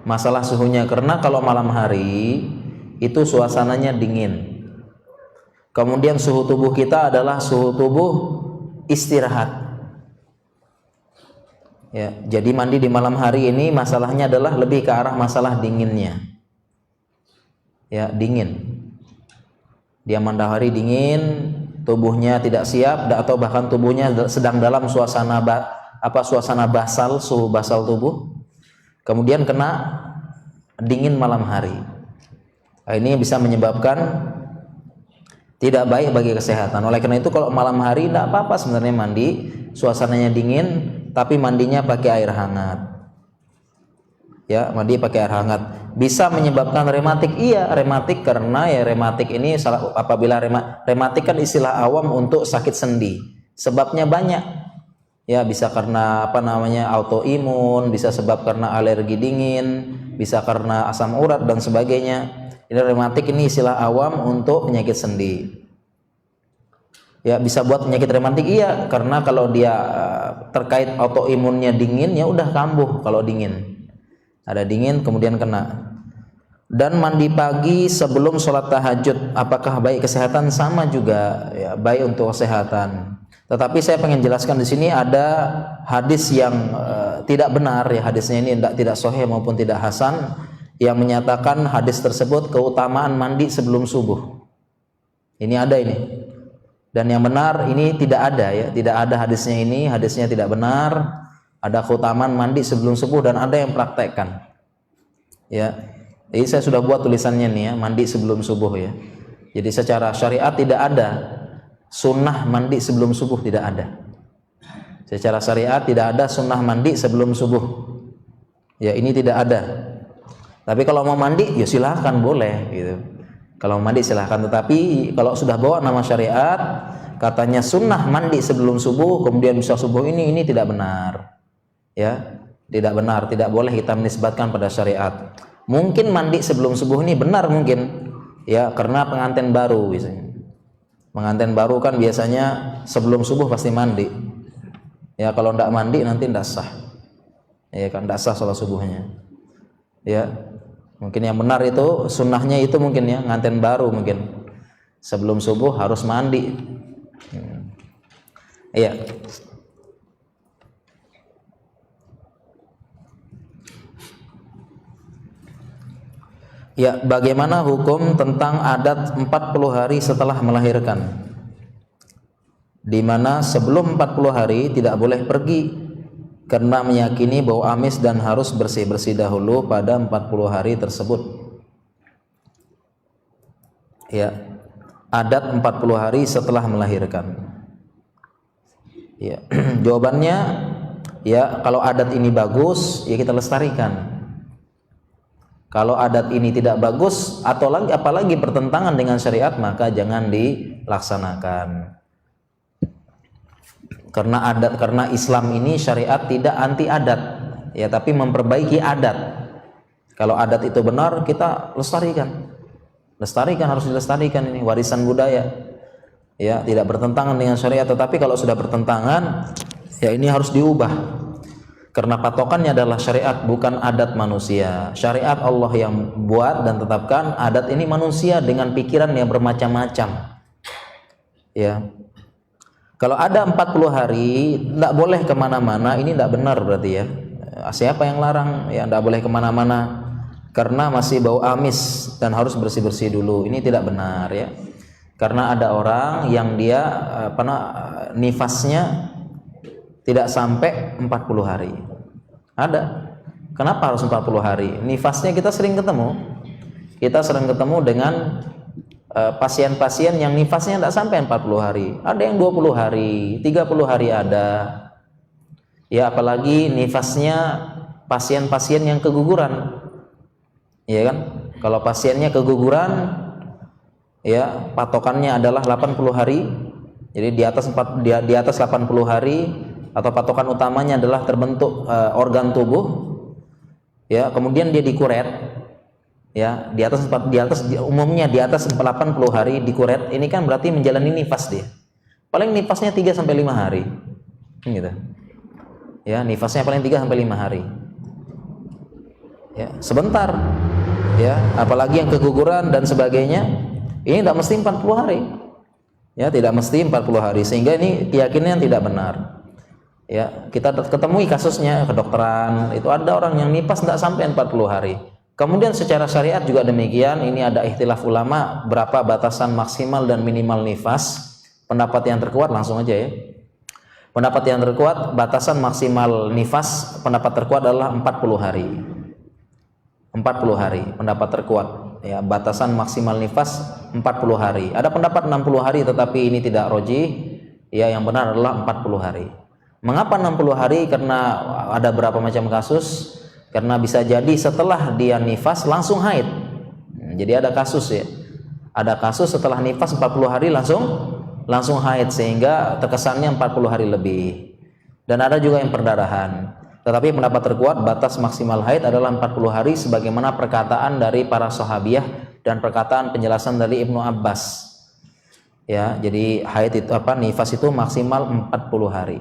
masalah suhunya, karena kalau malam hari itu suasananya dingin. Kemudian suhu tubuh kita adalah suhu tubuh istirahat. Ya, jadi mandi di malam hari ini masalahnya adalah lebih ke arah masalah dinginnya. Ya, dingin. Dia matahari dingin, tubuhnya tidak siap, atau bahkan tubuhnya sedang dalam suasana suasana basal, suhu basal tubuh. Kemudian kena dingin malam hari. Nah, ini bisa menyebabkan tidak baik bagi kesehatan. Oleh karena itu kalau malam hari tidak apa-apa sebenarnya mandi, suasananya dingin, tapi mandinya pakai air hangat. Ya, mandi pakai air hangat. Bisa menyebabkan rematik? Iya, rematik, karena ya rematik ini apabila rematik kan istilah awam untuk sakit sendi. Sebabnya banyak. Ya, bisa karena autoimun, bisa sebab karena alergi dingin, bisa karena asam urat dan sebagainya. Ini rematik ini istilah awam untuk penyakit sendi. Ya, bisa buat penyakit rematik, iya, karena kalau dia terkait autoimunnya dingin, ya udah kambuh kalau dingin. Ada dingin kemudian kena. Dan mandi pagi sebelum sholat tahajud, apakah baik kesehatan? Sama juga, ya, baik untuk kesehatan. Tetapi saya pengen jelaskan di sini ada hadis yang tidak benar, ya, hadisnya ini tidak sahih maupun tidak hasan, yang menyatakan hadis tersebut keutamaan mandi sebelum subuh. Ini ada ini. Dan yang benar ini tidak ada, ya, tidak ada hadisnya ini, hadisnya tidak benar. Ada keutamaan mandi sebelum subuh dan ada yang praktekkan. Ya. Jadi saya sudah buat tulisannya nih, ya, mandi sebelum subuh, ya. Jadi secara syariat tidak ada sunnah mandi sebelum subuh, tidak ada. Secara syariat tidak ada sunnah mandi sebelum subuh. Ya, ini tidak ada. Tapi kalau mau mandi ya silahkan, boleh gitu. Kalau mandi silahkan, tetapi kalau sudah bawa nama syariat, katanya sunnah mandi sebelum subuh, kemudian bisa subuh, ini tidak benar. Ya, tidak benar, tidak boleh kita menisbatkan pada syariat. Mungkin mandi sebelum subuh ini benar mungkin, ya, karena pengantin baru biasanya. Pengantin baru kan biasanya sebelum subuh pasti mandi. Ya, kalau tidak mandi nanti tidak sah. Ya kan, tidak sah sholat subuhnya. Ya. Mungkin yang benar itu sunnahnya itu mungkin, ya, nganten baru mungkin sebelum subuh harus mandi. Iya. Ya, bagaimana hukum tentang adat 40 hari setelah melahirkan? Di mana sebelum 40 hari tidak boleh pergi, karena meyakini bau amis dan harus bersih-bersih dahulu pada 40 hari tersebut. Ya, adat 40 hari setelah melahirkan. Ya, jawabannya, ya, kalau adat ini bagus, ya kita lestarikan. Kalau adat ini tidak bagus atau apalagi bertentangan dengan syariat, maka jangan dilaksanakan. Karena Islam ini syariat tidak anti adat, ya, tapi memperbaiki adat. Kalau adat itu benar, kita lestarikan. Harus dilestarikan, ini warisan budaya. Ya, tidak bertentangan dengan syariat, tetapi kalau sudah bertentangan, ya ini harus diubah. Karena patokannya adalah syariat, bukan adat manusia. Syariat Allah yang buat dan tetapkan, adat ini manusia dengan pikiran yang bermacam-macam. Ya. Kalau ada 40 hari tidak boleh kemana-mana, ini tidak benar berarti, ya. Siapa yang larang? Ya, tidak boleh kemana-mana karena masih bau amis dan harus bersih-bersih dulu. Ini tidak benar, ya. Karena ada orang yang dia nifasnya tidak sampai 40 hari. Ada. Kenapa harus 40 hari? Nifasnya kita sering ketemu. Kita sering ketemu dengan pasien-pasien yang nifasnya tidak sampai 40 hari. Ada yang 20 hari, 30 hari ada. Ya, apalagi nifasnya pasien-pasien yang keguguran. Ya kan? Kalau pasiennya keguguran, ya, patokannya adalah 80 hari. Jadi di atas 80 hari, atau patokan utamanya adalah terbentuk organ tubuh. Ya, kemudian dia dikuret. Ya, umumnya di atas 80 hari dikuret, ini kan berarti menjalani nifas dia. Paling nifasnya 3 sampai 5 hari. Gitu. Ya, nifasnya paling 3 sampai 5 hari. Ya, sebentar. Ya, apalagi yang keguguran dan sebagainya, ini tidak mesti 40 hari. Ya, tidak mesti 40 hari, sehingga ini keyakinan yang tidak benar. Ya, kita ketemui kasusnya kedokteran, itu ada orang yang nifas tidak sampai 40 hari. Kemudian secara syariat juga demikian, ini ada ikhtilaf ulama berapa batasan maksimal dan minimal nifas. Pendapat yang terkuat langsung aja ya. Pendapat yang terkuat batasan maksimal nifas, pendapat terkuat adalah 40 hari. 40 hari pendapat terkuat ya, batasan maksimal nifas 40 hari. Ada pendapat 60 hari tetapi ini tidak rojih ya, yang benar adalah 40 hari. Mengapa 60 hari? Karena ada berapa macam kasus, karena bisa jadi setelah dia nifas langsung haid. Jadi ada kasus ya, ada kasus setelah nifas 40 hari langsung haid, sehingga terkesannya 40 hari lebih. Dan ada juga yang perdarahan. Tetapi pendapat terkuat batas maksimal haid adalah 40 hari sebagaimana perkataan dari para sahabiah dan perkataan penjelasan dari Ibnu Abbas. Ya, jadi haid itu nifas itu maksimal 40 hari.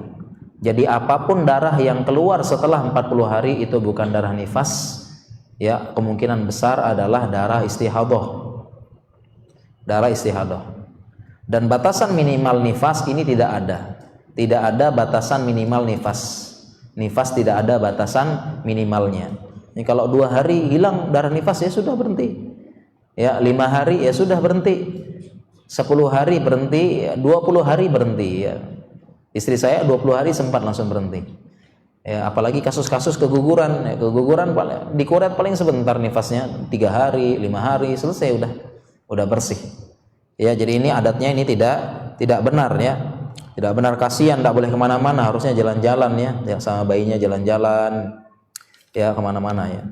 Jadi apapun darah yang keluar setelah 40 hari itu bukan darah nifas. Ya, kemungkinan besar adalah darah istihadah. Darah istihadah. Dan batasan minimal nifas ini tidak ada. Tidak ada batasan minimal nifas. Nifas tidak ada batasan minimalnya. Ini kalau 2 hari hilang darah nifas ya sudah berhenti. Ya, 5 hari ya sudah berhenti. 10 hari berhenti, 20 hari berhenti ya. Istri saya 20 hari sempat langsung berhenti. Ya, apalagi kasus-kasus keguguran, ya, keguguran dikuret paling sebentar nifasnya, 3 hari, 5 hari selesai udah bersih. Ya, jadi ini adatnya ini tidak benar ya. Tidak benar, kasihan, tidak boleh kemana-mana, harusnya jalan-jalan ya, sama bayinya jalan-jalan ya kemana-mana ya.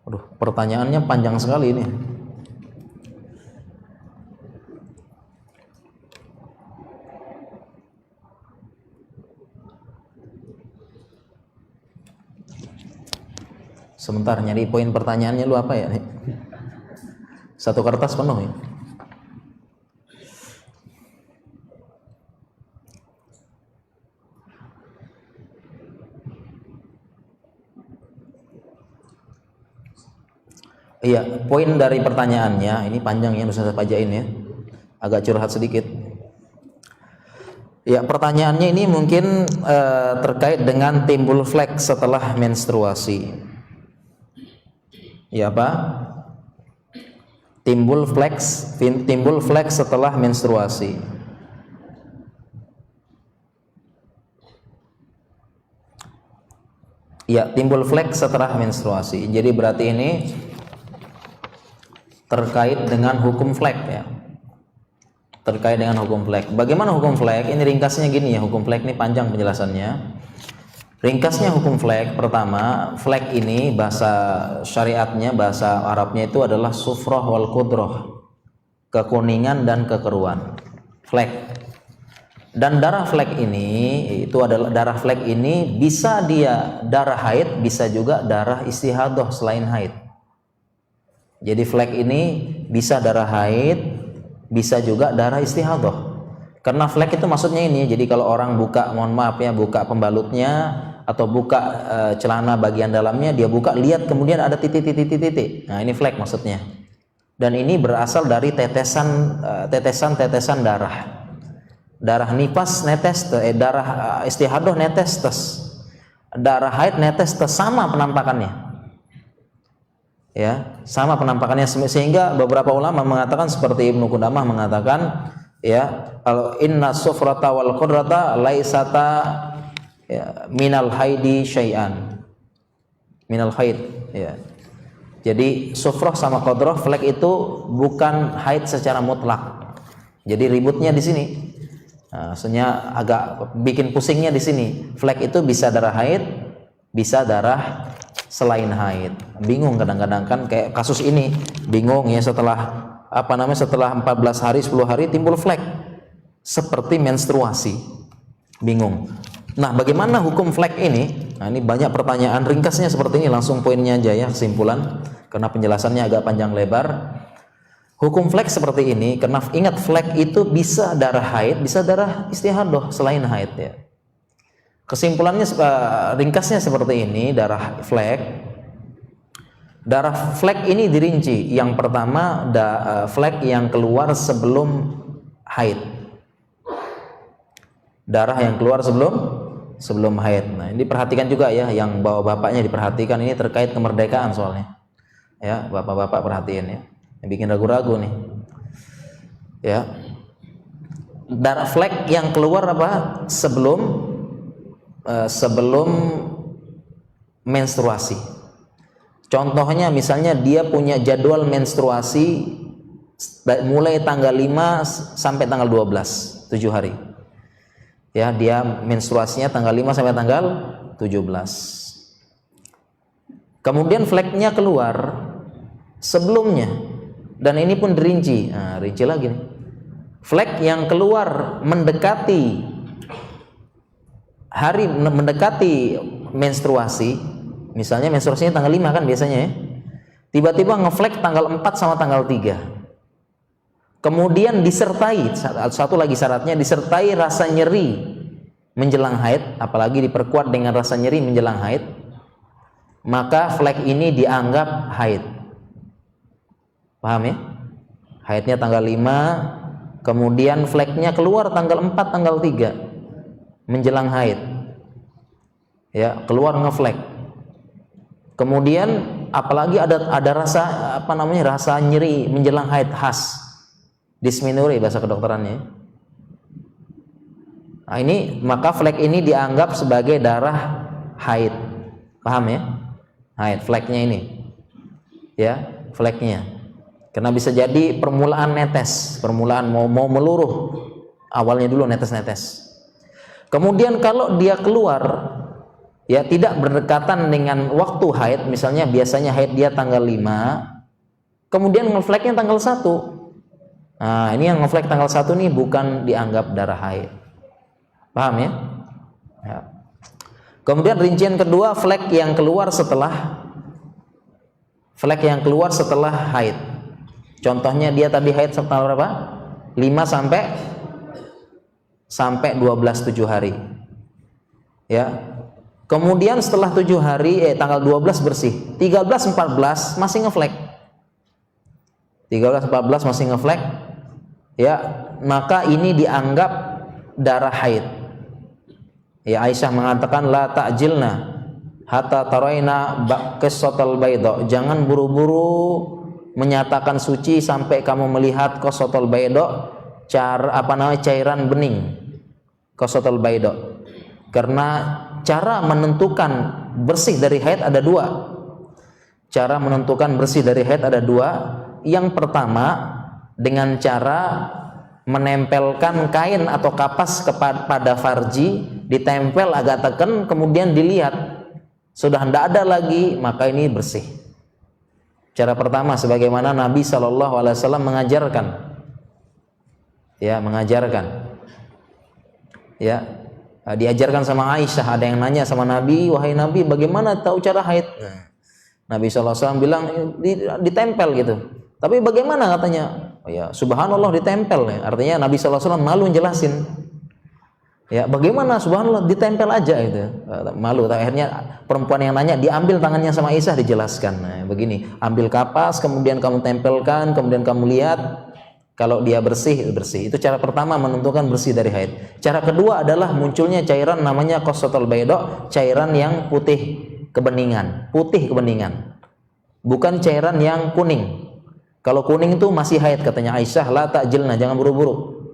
Aduh, pertanyaannya panjang sekali ini. Sebentar nyari poin pertanyaannya lu apa ya? Satu kertas penuh ya. Iya, poin dari pertanyaannya ini panjang ya, bisa saya bacain ya. Agak curhat sedikit. Ya, pertanyaannya ini mungkin terkait dengan timbul flek setelah menstruasi. Ya apa? Timbul flek setelah menstruasi. Ya, timbul flek setelah menstruasi. Jadi berarti ini terkait dengan hukum flek ya. Terkait dengan hukum flek. Bagaimana hukum flek? Ini ringkasnya gini ya, hukum flek ini panjang penjelasannya. Ringkasnya hukum flek, pertama, flek ini bahasa syariatnya, bahasa Arabnya itu adalah sufrah wal qudroh, kekuningan dan kekeruan. Flek. Dan darah flek ini itu adalah darah flek ini bisa dia darah haid, bisa juga darah istihadah selain haid. Jadi flek ini bisa darah haid, bisa juga darah istihadah. Karena flek itu maksudnya ini, jadi kalau orang buka, mohon maaf ya, buka pembalutnya atau buka celana bagian dalamnya, dia buka, lihat kemudian ada titik-titik. Nah, ini flek maksudnya. Dan ini berasal dari tetesan darah. Darah nifas netes, darah istihadah netes tes. Darah haid netes tes, sama penampakannya. Ya, sama penampakannya, sehingga beberapa ulama mengatakan seperti Ibnu Qudamah mengatakan ya, inna sufrata wal qudrata laisata ya, minal haidi syai'an. Minal haid ya. Jadi sufrah sama qudroh flek itu bukan haid secara mutlak. Jadi ributnya di sini. Nah, maksudnya agak bikin pusingnya di sini. Flek itu bisa darah haid, bisa darah selain haid. Bingung kadang-kadang kan, kayak kasus ini bingung ya, setelah setelah 14 hari 10 hari timbul flek seperti menstruasi, bingung. Nah, bagaimana hukum flek ini? Nah, ini banyak pertanyaan, ringkasnya seperti ini, langsung poinnya aja ya, kesimpulan, karena penjelasannya agak panjang lebar. Hukum flek seperti ini, karena ingat flek itu bisa darah haid, bisa darah istihadah selain haid ya. Kesimpulannya ringkasnya seperti ini, darah flek. Darah flek ini dirinci. Yang pertama, flek yang keluar sebelum haid. Darah yang keluar sebelum haid. Nah, ini diperhatikan juga ya, yang bapak-bapaknya diperhatikan, ini terkait kemerdekaan soalnya. Ya, bapak-bapak perhatiin ya. Yang bikin ragu-ragu nih. Ya. Darah flek yang keluar apa? Sebelum menstruasi. Contohnya misalnya dia punya jadwal menstruasi mulai tanggal 5 sampai tanggal 12, 7 hari. Ya, dia menstruasinya tanggal 5 sampai tanggal 17. Kemudian fleknya keluar sebelumnya, dan ini pun dirinci. Nah, rinci lagi nih. Flek yang keluar mendekati menstruasi, misalnya menstruasinya tanggal 5 kan biasanya ya, tiba-tiba ngeflek tanggal 4 sama tanggal 3, kemudian disertai, satu lagi syaratnya, disertai rasa nyeri menjelang haid, apalagi diperkuat dengan rasa nyeri menjelang haid, maka flek ini dianggap haid. Paham ya? Haidnya tanggal 5, kemudian fleknya keluar tanggal 4, tanggal 3 menjelang haid, ya, keluar ngeflek. Kemudian apalagi ada rasa rasa nyeri menjelang haid khas, dysmenorrhea bahasa kedokterannya. Nah, ini maka flek ini dianggap sebagai darah haid. Paham ya? Haid, fleknya ini. Ya, fleknya. Karena bisa jadi permulaan netes, permulaan mau meluruh. Awalnya dulu netes-netes. Kemudian kalau dia keluar ya tidak berdekatan dengan waktu haid, misalnya biasanya haid dia tanggal 5, kemudian ngefleknya tanggal 1. Nah, ini yang ngeflek tanggal 1 nih bukan dianggap darah haid. Paham ya? Ya. Kemudian rincian kedua, flek yang keluar setelah haid. Contohnya dia tadi haid tanggal berapa? 5 sampai 12, 7 hari. Ya. Kemudian setelah 7 hari tanggal 12 bersih. 13, 14 masih ngeflek. 13, 14 masih ngeflek. Ya, maka ini dianggap darah haid. Ya, Aisyah mengatakan la ta'jilna hatta taraina qissatal bayda. Jangan buru-buru menyatakan suci sampai kamu melihat qissatal bayda, cairan bening. Qissatul bayda. Karena cara menentukan bersih dari haid ada 2. Cara menentukan bersih dari haid ada 2. Yang pertama dengan cara menempelkan kain atau kapas pada farji, ditempel agak tekan, kemudian dilihat sudah tidak ada lagi, maka ini bersih. Cara pertama sebagaimana Nabi SAW mengajarkan. Ya, mengajarkan. Ya, diajarkan sama Aisyah. Ada yang nanya sama Nabi, wahai Nabi, bagaimana tahu cara haid? Nabi SAW bilang ditempel gitu. Tapi bagaimana katanya? Oh ya, subhanallah ditempel ya. Artinya Nabi SAW malu jelasin. Ya, bagaimana subhanallah ditempel aja gitu. Malu. Akhirnya perempuan yang nanya diambil tangannya sama Aisyah, dijelaskan. Nah, begini, ambil kapas, kemudian kamu tempelkan, kemudian kamu lihat. Kalau dia bersih, bersih. Itu cara pertama menentukan bersih dari haid. Cara kedua adalah munculnya cairan namanya qissatul bayda, cairan yang putih kebeningan. Bukan cairan yang kuning. Kalau kuning itu masih haid katanya Aisyah, la ta'jilna, jangan buru-buru.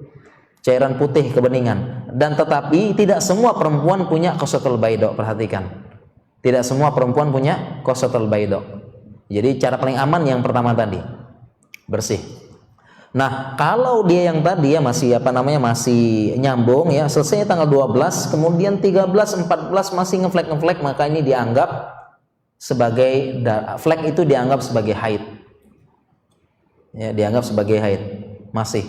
Cairan putih kebeningan. Dan tetapi tidak semua perempuan punya qissatul bayda, perhatikan. Tidak semua perempuan punya qissatul bayda. Jadi cara paling aman yang pertama tadi, bersih. Nah, kalau dia yang tadi ya masih masih nyambung ya, selesai tanggal 12, kemudian 13, 14 masih ngeflek, maka ini dianggap sebagai flek itu dianggap sebagai haid. Ya, dianggap sebagai haid masih.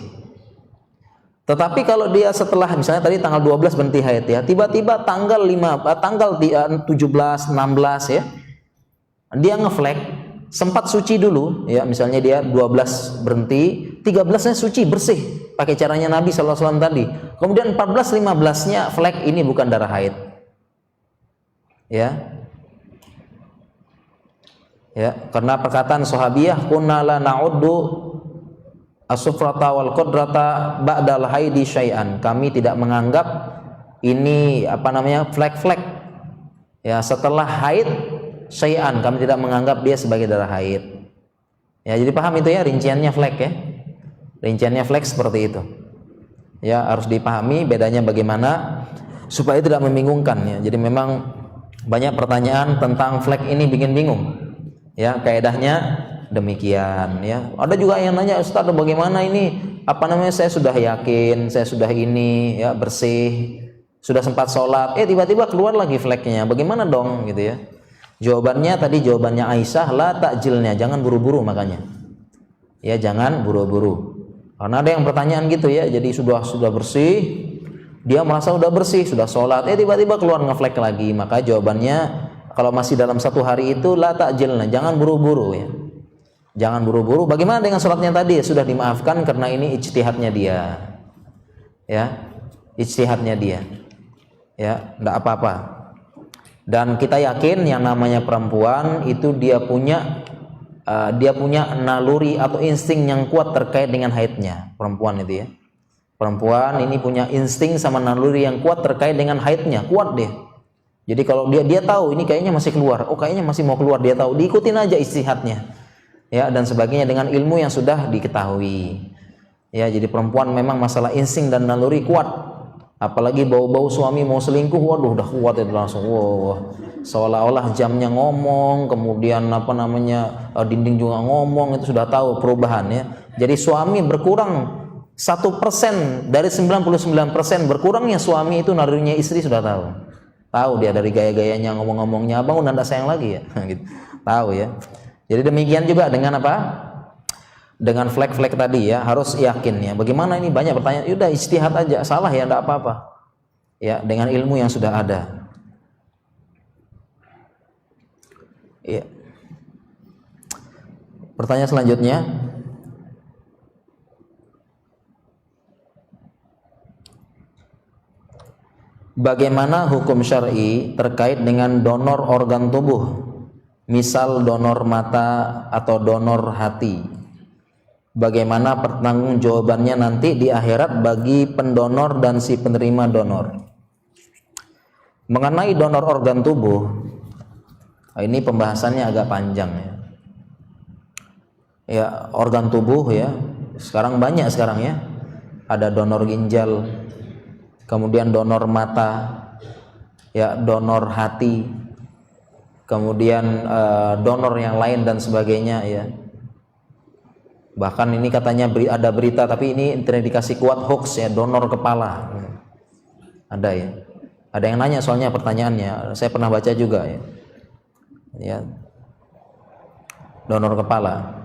Tetapi kalau dia setelah misalnya tadi tanggal 12 berhenti haid ya, tiba-tiba tanggal 17, 16 ya, dia ngeflek, sempat suci dulu, ya misalnya dia 12 berhenti, 13-nya suci bersih pakai caranya Nabi SAW tadi. Kemudian 14-15-nya flek, ini bukan darah haid. Ya. Ya, karena perkataan sahabiyah, kunna la na'uddu as-sufrata wal qadrata ba'dal haidi syai'an. Kami tidak menganggap ini flek-flek ya setelah haid syai'an, kami tidak menganggap dia sebagai darah haid. Ya, jadi paham itu ya rinciannya flek ya. Rinciannya flek seperti itu. Ya, harus dipahami bedanya bagaimana supaya tidak membingungkan ya. Jadi memang banyak pertanyaan tentang flek ini bikin bingung. Ya, kaedahnya demikian ya. Ada juga yang nanya, Ustaz, bagaimana ini saya sudah yakin, saya sudah ini ya bersih, sudah sempat sholat, tiba-tiba keluar lagi fleknya, bagaimana dong gitu ya. Jawabannya Aisyah, la takjilnya, jangan buru-buru makanya. Ya, jangan buru-buru. Karena ada yang pertanyaan gitu ya, jadi sudah bersih, dia merasa sudah bersih, sudah sholat, tiba-tiba keluar ngeflek lagi. Maka jawabannya, kalau masih dalam satu hari itu, la takjilnya, jangan buru-buru ya. Jangan buru-buru. Bagaimana dengan sholatnya tadi? Sudah dimaafkan karena ini ijtihadnya dia. Ya, ijtihadnya dia. Ya, enggak apa-apa. Dan kita yakin yang namanya perempuan itu dia punya naluri atau insting yang kuat terkait dengan haidnya. Perempuan itu ya. Perempuan ini punya insting sama naluri yang kuat terkait dengan haidnya, kuat deh. Jadi kalau dia tahu ini kayaknya masih keluar, kayaknya masih mau keluar, dia tahu, diikutin aja ijtihadnya. Ya, dan sebagainya dengan ilmu yang sudah diketahui. Ya, jadi perempuan memang masalah insting dan naluri kuat. Apalagi bau-bau suami mau selingkuh, waduh udah kuat itu langsung. Wow, seolah-olah jamnya ngomong, kemudian dinding juga ngomong, itu sudah tahu perubahan ya. Jadi suami berkurang 1% dari 99% berkurangnya suami itu nalurinya istri sudah tahu. Tahu dia dari gaya-gayanya ngomong-ngomongnya, abang udah enggak sayang lagi ya. Gitu. Tahu ya. Jadi demikian juga dengan dengan flek-flek tadi ya, harus yakin ya. Bagaimana ini banyak pertanyaan, udah ijtihad aja, salah ya enggak apa-apa. Ya, dengan ilmu yang sudah ada. Ya. Pertanyaan selanjutnya. Bagaimana hukum syar'i terkait dengan donor organ tubuh? Misal donor mata atau donor hati. Bagaimana pertanggungjawabannya nanti di akhirat bagi pendonor dan si penerima donor. Mengenai donor organ tubuh, ini pembahasannya agak panjang ya. Ya, organ tubuh ya. Sekarang banyak ya. Ada donor ginjal, kemudian donor mata, ya, donor hati, kemudian donor yang lain dan sebagainya ya. Bahkan ini katanya ada berita, tapi ini terindikasi kuat hoax ya, donor kepala. Ada ya. Ada yang nanya soalnya pertanyaannya, saya pernah baca juga ya. Ya. Donor kepala.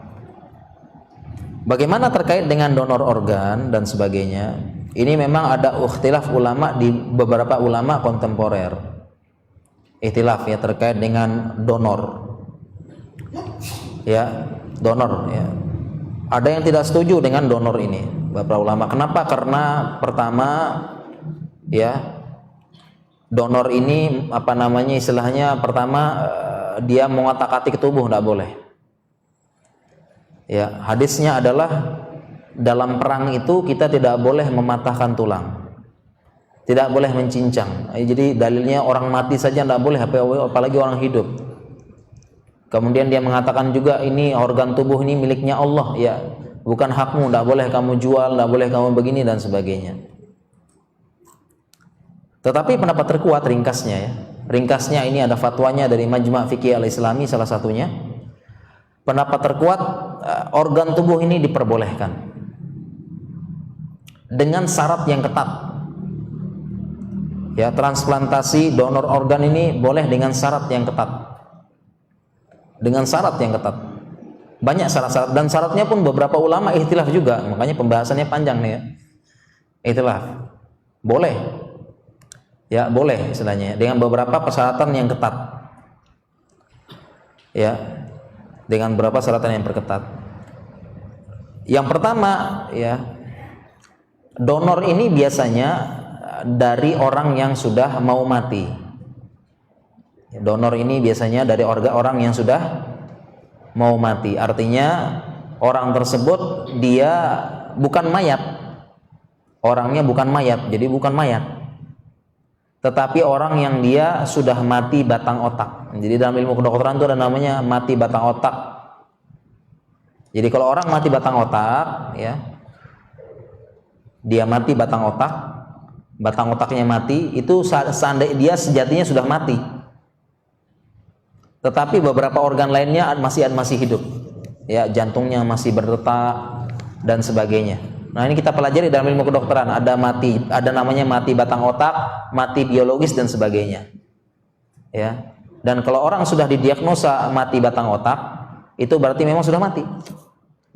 Bagaimana terkait dengan donor organ dan sebagainya? Ini memang ada ikhtilaf ulama di beberapa ulama kontemporer. Ikhtilaf ya terkait dengan donor. Ya, donor ya. Ada yang tidak setuju dengan donor ini, beberapa ulama. Kenapa? Karena pertama ya, donor ini istilahnya pertama dia mengotak-atik tubuh, tidak boleh. Ya, hadisnya adalah dalam perang itu kita tidak boleh mematahkan tulang, tidak boleh mencincang. Jadi dalilnya orang mati saja tidak boleh, apalagi orang hidup. Kemudian dia mengatakan juga ini organ tubuh ini miliknya Allah, ya, bukan hakmu, tidak boleh kamu jual, tidak boleh kamu begini dan sebagainya. Tetapi pendapat terkuat ringkasnya ini ada fatwanya dari Majma' Fiqih Al-Islami salah satunya. Pendapat terkuat organ tubuh ini diperbolehkan dengan syarat yang ketat. Ya, transplantasi donor organ ini boleh dengan syarat yang ketat. Dengan syarat yang ketat. Banyak syarat-syarat dan syaratnya pun beberapa ulama ikhtilaf juga. Makanya pembahasannya panjang nih ya. Ikhtilaf. Boleh. Ya, boleh istilahnya dengan beberapa persyaratan yang ketat. Ya. dengan beberapa syaratan yang perketat. Yang pertama ya, donor ini biasanya dari orang yang sudah mau mati. Donor ini biasanya dari orang yang sudah mau mati. Artinya orang tersebut dia bukan mayat. Orangnya bukan mayat, jadi bukan mayat. Tetapi orang yang dia sudah mati batang otak. Jadi dalam ilmu kedokteran itu ada namanya mati batang otak. Jadi kalau orang mati batang otak, ya, dia mati batang otaknya mati, itu seandainya dia sejatinya sudah mati. Tetapi beberapa organ lainnya masih hidup, ya, jantungnya masih berdetak dan sebagainya. Nah, ini kita pelajari dalam ilmu kedokteran, ada namanya mati batang otak, mati biologis dan sebagainya. Ya. Dan kalau orang sudah didiagnosa mati batang otak, itu berarti memang sudah mati.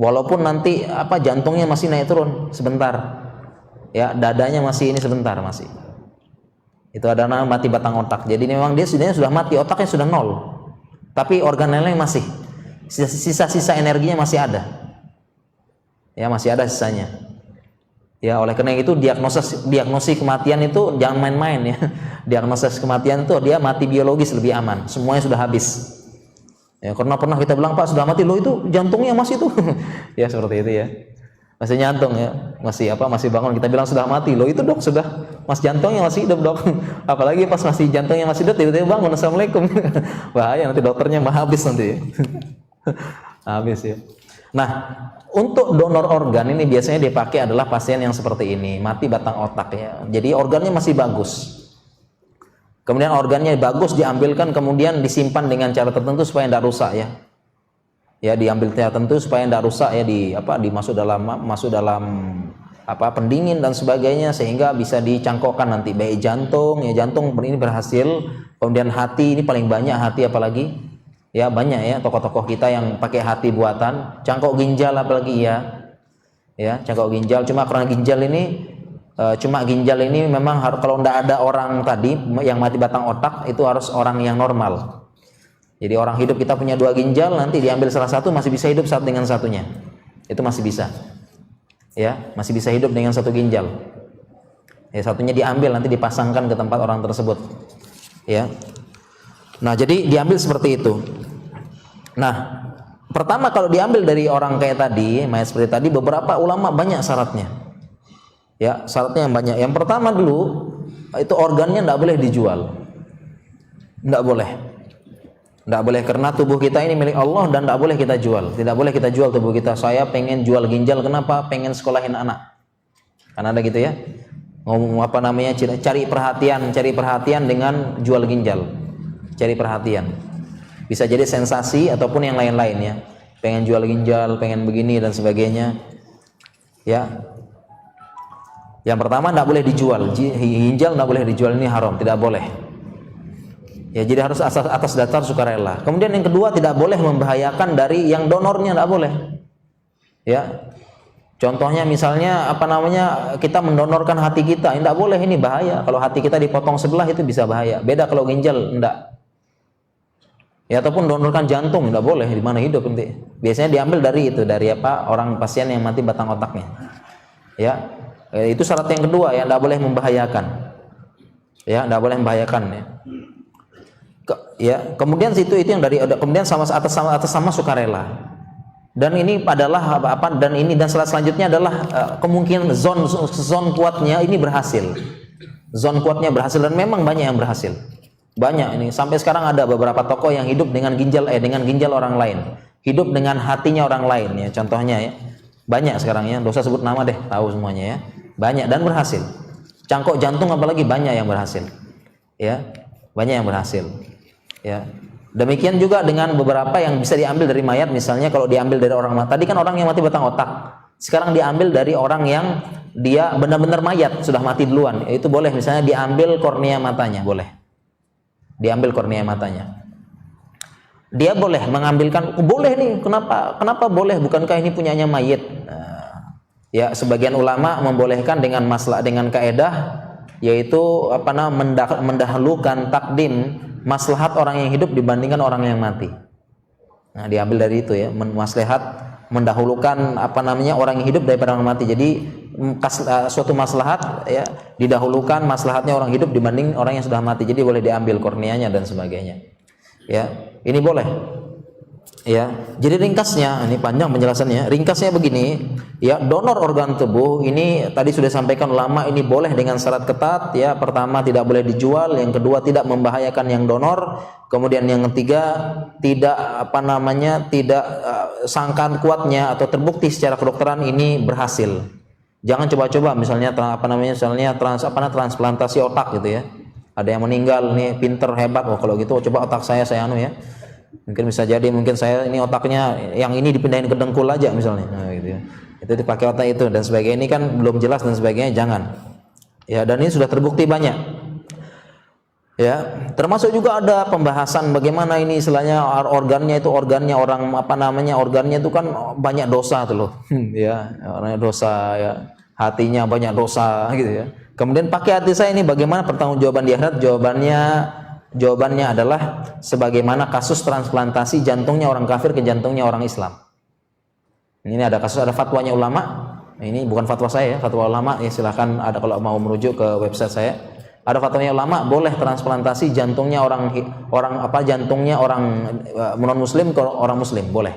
Walaupun nanti jantungnya masih naik turun sebentar. Ya, dadanya masih sebentar masih. Itu ada nama mati batang otak. Jadi memang dia sudah mati, otaknya sudah nol. Tapi organ lainnya masih, sisa-sisa energinya masih ada. Ya, masih ada sisanya. Ya, oleh karena itu diagnosis kematian itu jangan main-main ya. Diagnosis kematian itu dia mati biologis lebih aman. Semuanya sudah habis. Ya, karena pernah kita bilang, Pak, sudah mati, loh itu jantungnya masih tuh. Ya, seperti itu ya. Masih nyantung ya. Masih bangun. Kita bilang sudah mati, loh itu dok sudah, mas jantungnya masih hidup dok. Apalagi pas masih jantungnya masih hidup tiba-tiba bangun, assalamualaikum. Bahaya, nanti dokternya habis nanti. Habis ya. Nah, untuk donor organ ini biasanya dipakai adalah pasien yang seperti ini, mati batang otak ya. Jadi organnya masih bagus. Kemudian organnya bagus diambilkan, kemudian disimpan dengan cara tertentu supaya tidak rusak ya. Ya, diambil cara tertentu supaya tidak rusak ya, dimasuk dalam pendingin dan sebagainya sehingga bisa dicangkokkan nanti baik jantung ini berhasil, kemudian hati ini paling banyak, hati apalagi. Ya, banyak ya tokoh-tokoh kita yang pakai hati buatan, cangkok ginjal apalagi ya. Ya, cangkok ginjal, cuma ginjal ini memang kalau tidak ada orang tadi yang mati batang otak, itu harus orang yang normal. Jadi orang hidup kita punya 2 ginjal, nanti diambil salah satu masih bisa hidup satu dengan satunya. Itu masih bisa. Ya, masih bisa hidup dengan satu ginjal. Ya, satunya diambil nanti dipasangkan ke tempat orang tersebut. Ya. Nah, jadi diambil seperti itu. Nah, pertama kalau diambil dari orang kayak tadi, mayat seperti tadi, beberapa ulama banyak syaratnya. Ya, syaratnya yang banyak. Yang pertama dulu, itu organnya tidak boleh dijual. Tidak boleh. Tidak boleh, karena tubuh kita ini milik Allah dan tidak boleh kita jual. Tidak boleh kita jual tubuh kita. Saya pengen jual ginjal, kenapa? Pengen sekolahin anak. Kan ada gitu ya. Ngomong cari perhatian dengan jual ginjal. Cari perhatian. Bisa jadi sensasi ataupun yang lain-lain ya. Pengen jual ginjal, pengen begini dan sebagainya. Ya. Yang pertama tidak boleh dijual. Ginjal tidak boleh dijual, ini haram, tidak boleh. Ya, jadi harus atas dasar sukarela. Kemudian yang kedua, tidak boleh membahayakan dari yang donornya, tidak boleh. Ya. Contohnya misalnya kita mendonorkan hati kita, tidak boleh, ini bahaya. Kalau hati kita dipotong sebelah itu bisa bahaya. Beda kalau ginjal, tidak. Ya, ataupun donorkan jantung, tidak boleh, di mana hidup nanti. Biasanya diambil dari orang pasien yang mati batang otaknya. Ya, itu syarat yang kedua ya, tidak boleh membahayakan. Ya, tidak boleh membahayakan ya. Ya, kemudian itu yang kemudian atas sama sukarela. Dan ini adalah dan selanjutnya adalah kemungkinan zon kuatnya ini berhasil. Zon kuatnya berhasil dan memang banyak yang berhasil. Banyak ini, sampai sekarang ada beberapa tokoh yang hidup dengan ginjal orang lain, hidup dengan hatinya orang lain ya, contohnya ya. Banyak sekarang ya, dosa sebut nama deh, tahu semuanya ya. Banyak dan berhasil. Cangkok jantung apalagi banyak yang berhasil. Ya, banyak yang berhasil. Ya. Demikian juga dengan beberapa yang bisa diambil dari mayat, misalnya kalau diambil dari orang mati. Tadi kan orang yang mati batang otak. Sekarang diambil dari orang yang dia benar-benar mayat, sudah mati duluan. Itu boleh, misalnya diambil kornea matanya, boleh. Diambil kornea matanya. Dia boleh mengambilkan, boleh nih, kenapa boleh? Bukankah ini punyanya mayit? Ya, sebagian ulama membolehkan dengan kaedah yaitu mendahulukan takdim maslahat orang yang hidup dibandingkan orang yang mati. Nah, diambil dari itu ya, maslahat mendahulukan orang yang hidup daripada orang mati. Jadi suatu maslahat ya didahulukan maslahatnya orang hidup dibanding orang yang sudah mati. Jadi boleh diambil korneanya dan sebagainya. Ya, ini boleh. Ya, jadi ringkasnya, ini panjang penjelasannya. Ringkasnya begini, ya, donor organ tubuh ini tadi sudah sampaikan ulama ini boleh dengan syarat ketat. Ya, pertama tidak boleh dijual, yang kedua tidak membahayakan yang donor, kemudian yang ketiga tidak tidak sangkaan kuatnya atau terbukti secara kedokteran ini berhasil. Jangan coba-coba misalnya transplantasi otak gitu ya. Ada yang meninggal nih pinter hebat, kalau gitu coba otak saya ya. Mungkin bisa jadi saya ini otaknya yang ini dipindahin ke dengkul aja misalnya. Nah, gitu ya. Itu dipakai otak itu dan sebagainya, ini kan belum jelas dan sebagainya, jangan. Ya, dan ini sudah terbukti banyak. Ya, termasuk juga ada pembahasan bagaimana ini istilahnya organnya orang organnya itu kan banyak dosa tuh loh. Ya, orangnya dosa ya, hatinya banyak dosa gitu ya. Kemudian pakai hati saya ini bagaimana pertanggungjawaban di akhirat? Jawabannya adalah sebagaimana kasus transplantasi jantungnya orang kafir ke jantungnya orang Islam. Ini ada kasus, ada fatwanya ulama. Ini bukan fatwa saya ya, fatwa ulama. Ya silahkan ada kalau mau merujuk ke website saya. Ada fatwanya ulama boleh transplantasi jantungnya jantungnya orang non muslim ke orang muslim, boleh.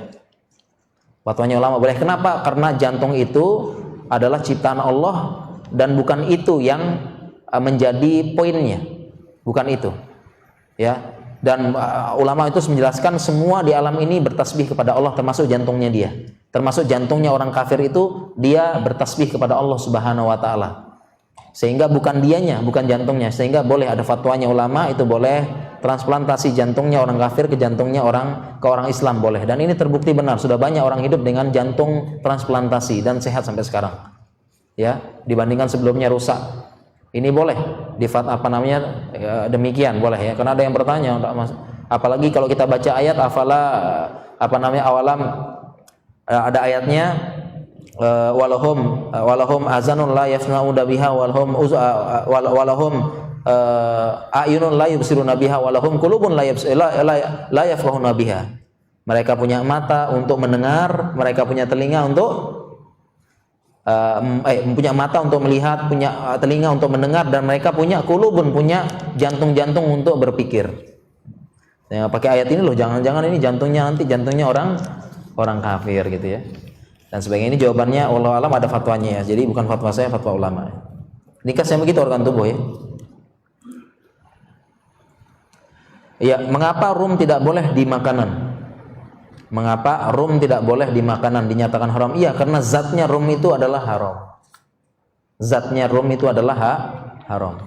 Fatwanya ulama boleh. Kenapa? Karena jantung itu adalah ciptaan Allah dan bukan itu yang menjadi poinnya. Bukan itu. Ya, dan ulama itu menjelaskan semua di alam ini bertasbih kepada Allah termasuk jantungnya dia. Termasuk jantungnya orang kafir itu dia bertasbih kepada Allah Subhanahu wa taala. Sehingga bukan dianya, bukan jantungnya. Sehingga boleh, ada fatwanya ulama itu boleh transplantasi jantungnya orang kafir ke jantungnya orang Islam boleh. Dan ini terbukti benar, sudah banyak orang hidup dengan jantung transplantasi dan sehat sampai sekarang. Ya, dibandingkan sebelumnya rusak. Ini boleh demikian boleh ya, karena ada yang bertanya, apalagi kalau kita baca ayat awalam ada ayatnya walahum azanun la yasma'u biha walahum ayunun la yubsiruna biha walahum qulubun la yafqahuna biha. Mereka punya mata untuk mendengar, mereka punya telinga untuk punya mata untuk melihat, punya telinga untuk mendengar, dan mereka punya qulubun, punya jantung-jantung untuk berpikir. Ya, pakai ayat ini loh, jangan-jangan ini jantungnya orang kafir gitu ya. Dan sebagainya. Ini jawabannya wallahu alam, ada fatwanya ya. Jadi bukan fatwa saya, fatwa ulama. Nikahnya begitu organ tubuh ya. Ya, mengapa rum tidak boleh di makanan? Mengapa rum tidak boleh di makanan, dinyatakan haram? Iya, karena zatnya rum itu adalah haram. Zatnya rum itu adalah haram.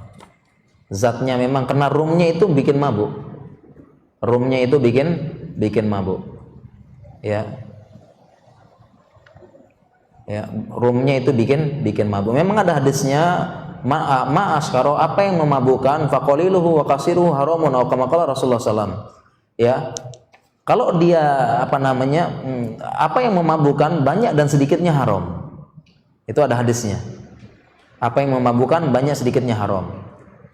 Zatnya memang, karena rumnya itu bikin mabuk. Rumnya itu bikin mabuk. Ya. Ya, rumnya itu bikin mabuk. Memang ada hadisnya, ma'askaro, apa yang memabukkan, faqaliluhu wa kasiruhu haramun, atau kama qala Rasulullah SAW. Ya. Kalau dia apa yang memabukkan banyak dan sedikitnya haram. Itu ada hadisnya. Apa yang memabukkan banyak sedikitnya haram.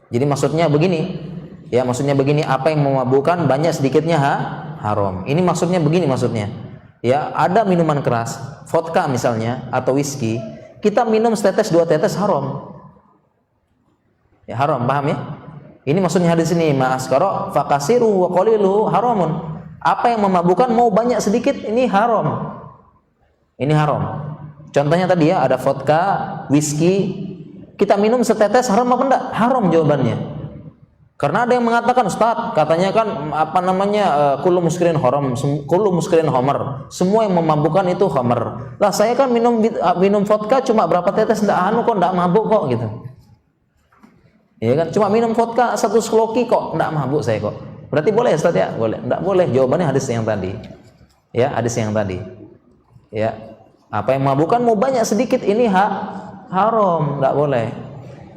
Jadi maksudnya begini. Ya, maksudnya begini, apa yang memabukkan banyak sedikitnya haram. Ini maksudnya begini maksudnya. Ya, ada minuman keras, vodka misalnya atau whisky, kita minum setetes 2 tetes haram. Ya, haram, paham ya? Ini maksudnya hadis ini, ma'askara faqasiru wa qalilu haramun. Apa yang memabukkan mau banyak sedikit ini haram. Ini haram. Contohnya tadi ya, ada vodka, whisky, kita minum setetes haram apa enggak? Haram jawabannya. Karena ada yang mengatakan, Ustaz, katanya kan kullu muskirin haram, kullu muskirin khamar. Semua yang memabukkan itu khamar. Lah saya kan minum vodka cuma berapa tetes enggak enggak mabuk kok gitu. Ya kan, cuma minum vodka 1 sloki kok enggak mabuk saya kok. Berarti boleh Ustaz ya? Boleh. Enggak boleh. Jawabannya hadis yang tadi. Ya, hadis yang tadi. Ya. Apa yang memabukkan mau banyak sedikit ini haram, enggak boleh.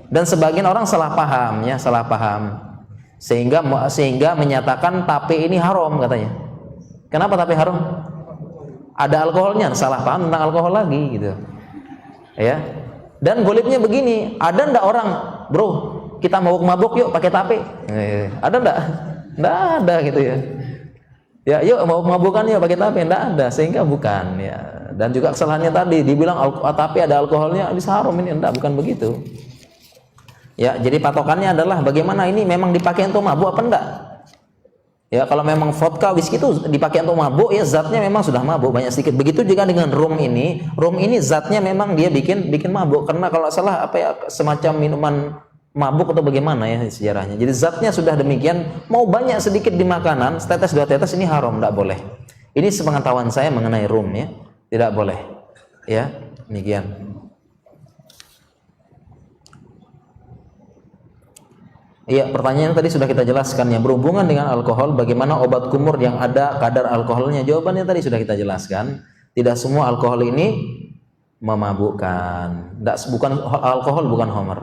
Dan sebagian orang salah paham ya, salah paham. Sehingga menyatakan tape ini haram katanya. Kenapa tape haram? Ada alkoholnya, salah paham tentang alkohol lagi gitu. Ya. Dan golibnya begini, ada enggak orang, bro, kita mabuk-mabuk yuk pakai tape? Ada enggak? Nggak ada gitu ya. Ya, yuk mau mabukan yuk pakai tape, enggak ada, sehingga bukan ya. Dan juga kesalahannya tadi dibilang tapi ada alkoholnya bisa haram, ini enggak, bukan begitu. Ya, jadi patokannya adalah bagaimana ini memang dipakai untuk mabuk apa enggak? Ya, kalau memang vodka, whisky itu dipakai untuk mabuk, ya zatnya memang sudah mabuk banyak sedikit. Begitu juga dengan rum ini. Rum ini zatnya memang dia bikin mabuk, karena kalau salah apa ya, semacam minuman mabuk atau bagaimana ya sejarahnya. Jadi zatnya sudah demikian, mau banyak sedikit di makanan, setetes dua tetes ini haram, tidak boleh. Ini sepengetahuan saya mengenai rum ya, tidak boleh. Ya, demikian. Iya, pertanyaan tadi sudah kita jelaskan ya, berhubungan dengan alkohol, bagaimana obat kumur yang ada kadar alkoholnya? Jawabannya tadi sudah kita jelaskan. Tidak semua alkohol ini memabukkan. Bukan alkohol, bukan homer.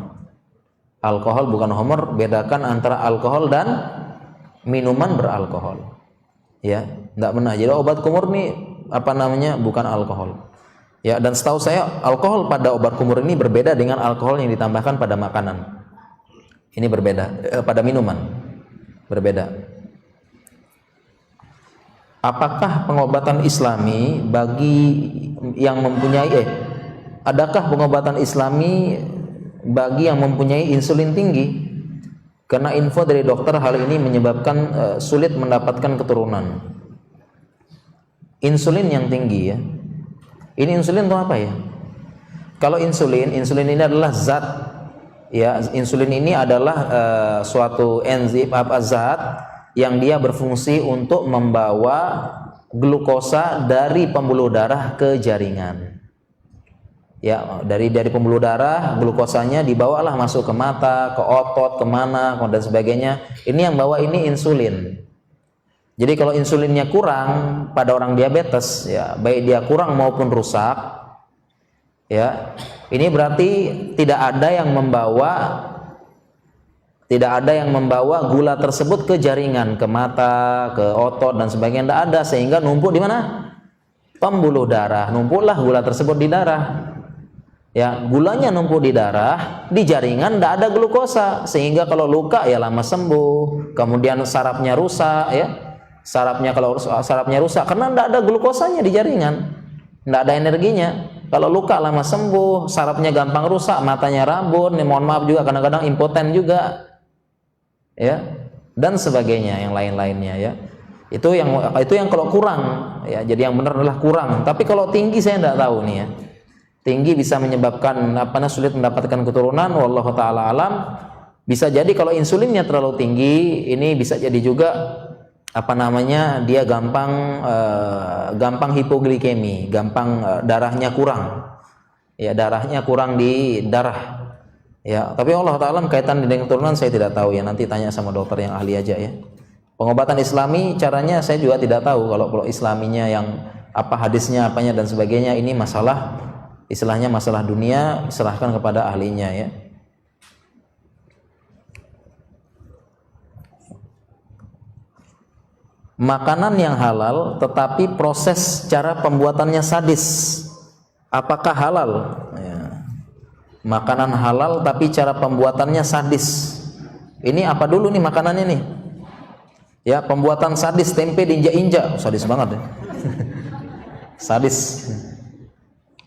Alkohol bukan homer, bedakan antara alkohol dan minuman beralkohol. Ya, tidak benar. Jadi obat kumur ini apa namanya? Bukan alkohol. Ya, dan setahu saya alkohol pada obat kumur ini berbeda dengan alkohol yang ditambahkan pada makanan. Ini berbeda, pada minuman berbeda. Apakah pengobatan Islami bagi yang mempunyai adakah pengobatan Islami bagi yang mempunyai insulin tinggi? Karena info dari dokter hal ini menyebabkan sulit mendapatkan keturunan. Insulin yang tinggi ya. Ini insulin itu apa ya? Kalau insulin ini adalah zat. Ya, insulin ini adalah suatu enzim zat yang dia berfungsi untuk membawa glukosa dari pembuluh darah ke jaringan. Ya, dari pembuluh darah glukosanya dibawalah masuk ke mata, ke otot, kemana dan sebagainya. Ini yang bawa ini insulin. Jadi kalau insulinnya kurang pada orang diabetes, ya baik dia kurang maupun rusak, ya ini berarti tidak ada yang membawa gula tersebut ke jaringan, ke mata, ke otot dan sebagainya, tidak ada, sehingga numpuk di mana? Pembuluh darah. Numpuklah gula tersebut di darah. Ya, gulanya numpuk di darah, di jaringan tidak ada glukosa, sehingga kalau luka ya lama sembuh. Kemudian sarafnya rusak, ya. Kalau sarafnya rusak karena tidak ada glukosanya di jaringan, tidak ada energinya. Kalau luka lama sembuh, sarafnya gampang rusak, matanya rabun, mohon maaf juga kadang-kadang impoten juga, ya, dan sebagainya yang lain-lainnya ya. Itu yang kalau kurang, ya. Jadi yang benar adalah kurang. Tapi kalau tinggi saya tidak tahu nih ya. Tinggi bisa menyebabkan sulit mendapatkan keturunan. Wallahu taala alam. Bisa jadi kalau insulinnya terlalu tinggi, ini bisa jadi juga dia gampang hipoglikemi, gampang darahnya kurang. Ya, darahnya kurang di darah. Ya, tapi Allah taala kaitan dengan keturunan saya tidak tahu ya, nanti tanya sama dokter yang ahli aja ya. Pengobatan Islami caranya saya juga tidak tahu, kalau Islaminya yang apa hadisnya apanya dan sebagainya, ini istilahnya masalah dunia, serahkan kepada ahlinya ya. Makanan yang halal tetapi proses cara pembuatannya sadis, apakah halal? Ya. Makanan halal tapi cara pembuatannya sadis. Ini apa dulu nih makanannya nih? Ya, pembuatan sadis, tempe diinjak-injak, sadis banget ya. Sadis.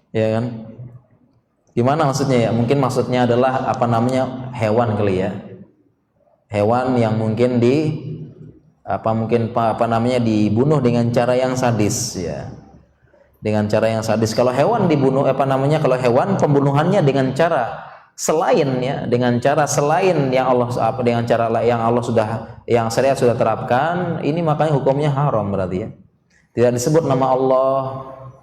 Ya kan? Gimana maksudnya ya? Mungkin maksudnya adalah hewan kali ya. Hewan yang mungkin dibunuh dengan cara yang sadis ya. Dengan cara yang sadis. Kalau hewan dibunuh kalau hewan pembunuhannya dengan cara selain yang yang syariat sudah terapkan, ini makanya hukumnya haram berarti ya. Tidak disebut nama Allah,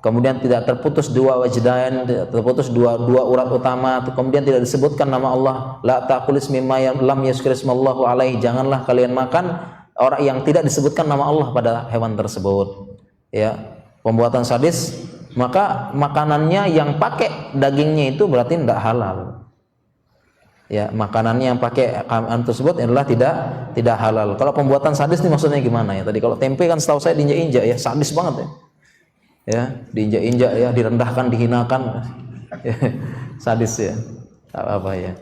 kemudian tidak terputus dua wajdain, terputus dua urat utama, kemudian tidak disebutkan nama Allah, la taqulis mimma lam yazkurismallahu alaihi, janganlah kalian makan orang yang tidak disebutkan nama Allah pada hewan tersebut. Ya, pembuatan sadis, maka makanannya yang pakai dagingnya itu berarti tidak halal. Ya, makanannya yang pakai tersebut adalah tidak halal. Kalau pembuatan sadis ini maksudnya gimana ya? Tadi kalau tempe kan setahu saya diinjak-injak ya, sadis banget ya. Ya, diinjak-injak ya, direndahkan, dihinakan. Sadis ya. Apa ya?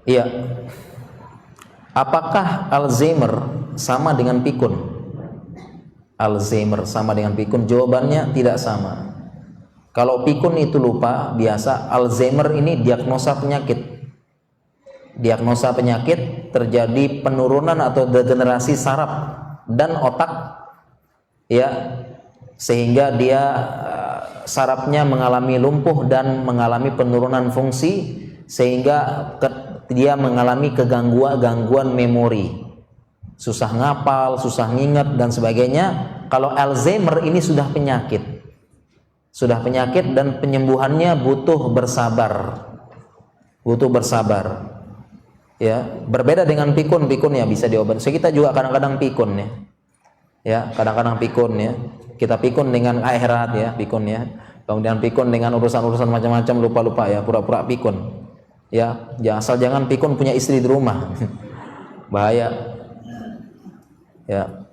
Iya. Apakah Alzheimer sama dengan pikun? Alzheimer sama dengan pikun? Jawabannya tidak sama. Kalau pikun itu lupa biasa, Alzheimer ini diagnosa penyakit. Diagnosa penyakit terjadi penurunan atau degenerasi saraf dan otak, ya, sehingga dia sarafnya mengalami lumpuh dan mengalami penurunan fungsi, sehingga dia mengalami gangguan memori, susah ngapal, susah nginget dan sebagainya. Kalau Alzheimer ini sudah penyakit dan penyembuhannya butuh bersabar, ya. Berbeda dengan pikun ya bisa diobati. So, kita juga kadang-kadang pikun ya, kadang-kadang pikun ya. Kita pikun dengan akhirat ya, pikun ya. Kemudian pikun dengan urusan-urusan macam-macam, lupa-lupa ya, pura-pura pikun. Ya, asal jangan pikun punya istri di rumah. Bahaya. Ya.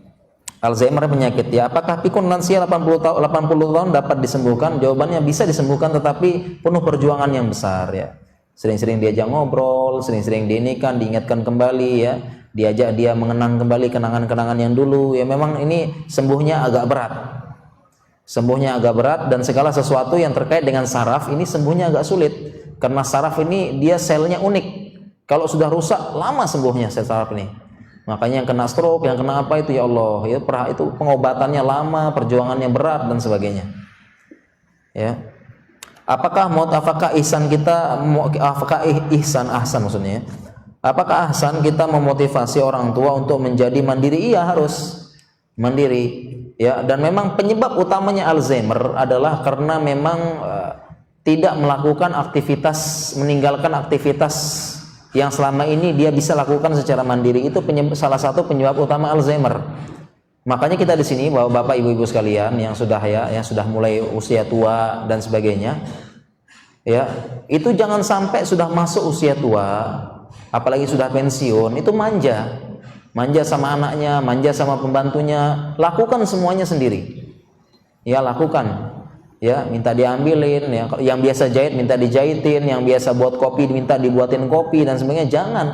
Alzheimer penyakit ya. Apakah pikun lansia 80 tahun dapat disembuhkan? Jawabannya bisa disembuhkan, tetapi penuh perjuangan yang besar ya. Sering-sering diajak ngobrol, sering-sering diingatkan kembali ya. Diajak dia mengenang kembali kenangan-kenangan yang dulu ya. Memang ini sembuhnya agak berat dan segala sesuatu yang terkait dengan saraf ini sembuhnya agak sulit, karena saraf ini dia selnya unik. Kalau sudah rusak lama sembuhnya sel saraf ini. Makanya yang kena stroke, yang kena apa itu ya Allah ya, itu pengobatannya lama, perjuangannya berat dan sebagainya ya. Apakah ihsan maksudnya ya? Apakah ahsan kita memotivasi orang tua untuk menjadi mandiri? Iya, harus mandiri ya. Dan memang penyebab utamanya Alzheimer adalah karena memang tidak melakukan aktivitas, meninggalkan aktivitas yang selama ini dia bisa lakukan secara mandiri. Itu salah satu penyebab utama Alzheimer. Makanya kita di sini, bapak ibu-ibu sekalian yang sudah mulai usia tua dan sebagainya ya, itu jangan sampai sudah masuk usia tua, apalagi sudah pensiun, itu manja sama anaknya, manja sama pembantunya. Lakukan semuanya sendiri ya, lakukan ya, minta diambilin ya, yang biasa jahit minta dijahitin, yang biasa buat kopi minta dibuatin kopi dan sebagainya. Jangan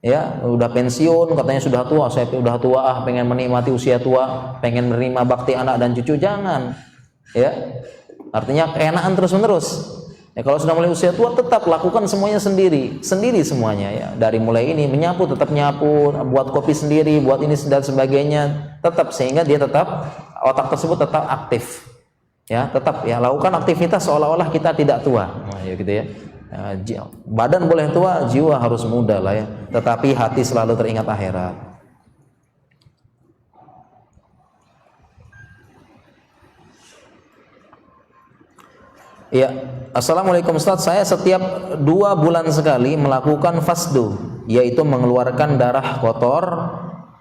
ya, udah pensiun katanya sudah tua, saya udah tua pengen menikmati usia tua, pengen menerima bakti anak dan cucu. Jangan ya, artinya keenaan terus-menerus ya. Kalau sudah mulai usia tua, tetap lakukan semuanya sendiri semuanya ya. Dari mulai ini menyapu, tetap nyapu, buat kopi sendiri, buat ini dan sebagainya, tetap, sehingga dia tetap, otak tersebut tetap aktif ya. Tetap ya, lakukan aktivitas seolah-olah kita tidak tua. Nah, ya gitu ya. Badan boleh tua, jiwa harus muda lah ya. Tetapi hati selalu teringat akhirat. Ya, assalamualaikum Ustaz. Saya setiap 2 bulan sekali melakukan fasdu, yaitu mengeluarkan darah kotor,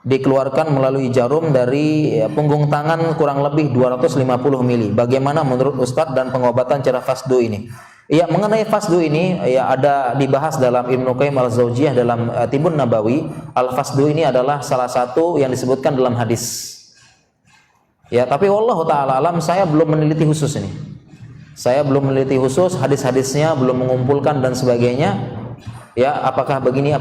dikeluarkan melalui jarum dari punggung tangan kurang lebih 250 mili. Bagaimana menurut Ustaz dan pengobatan cara fasdu ini? Ya, mengenai fasdu ini ya ada dibahas dalam Ibnu Qayyim al-Jauziyah dalam Tibun Nabawi. Al-fasdu ini adalah salah satu yang disebutkan dalam hadis. Ya, tapi wallahu taala alam, saya belum meneliti khusus ini. Saya belum meneliti khusus hadis-hadisnya, belum mengumpulkan dan sebagainya. Ya, apakah begini,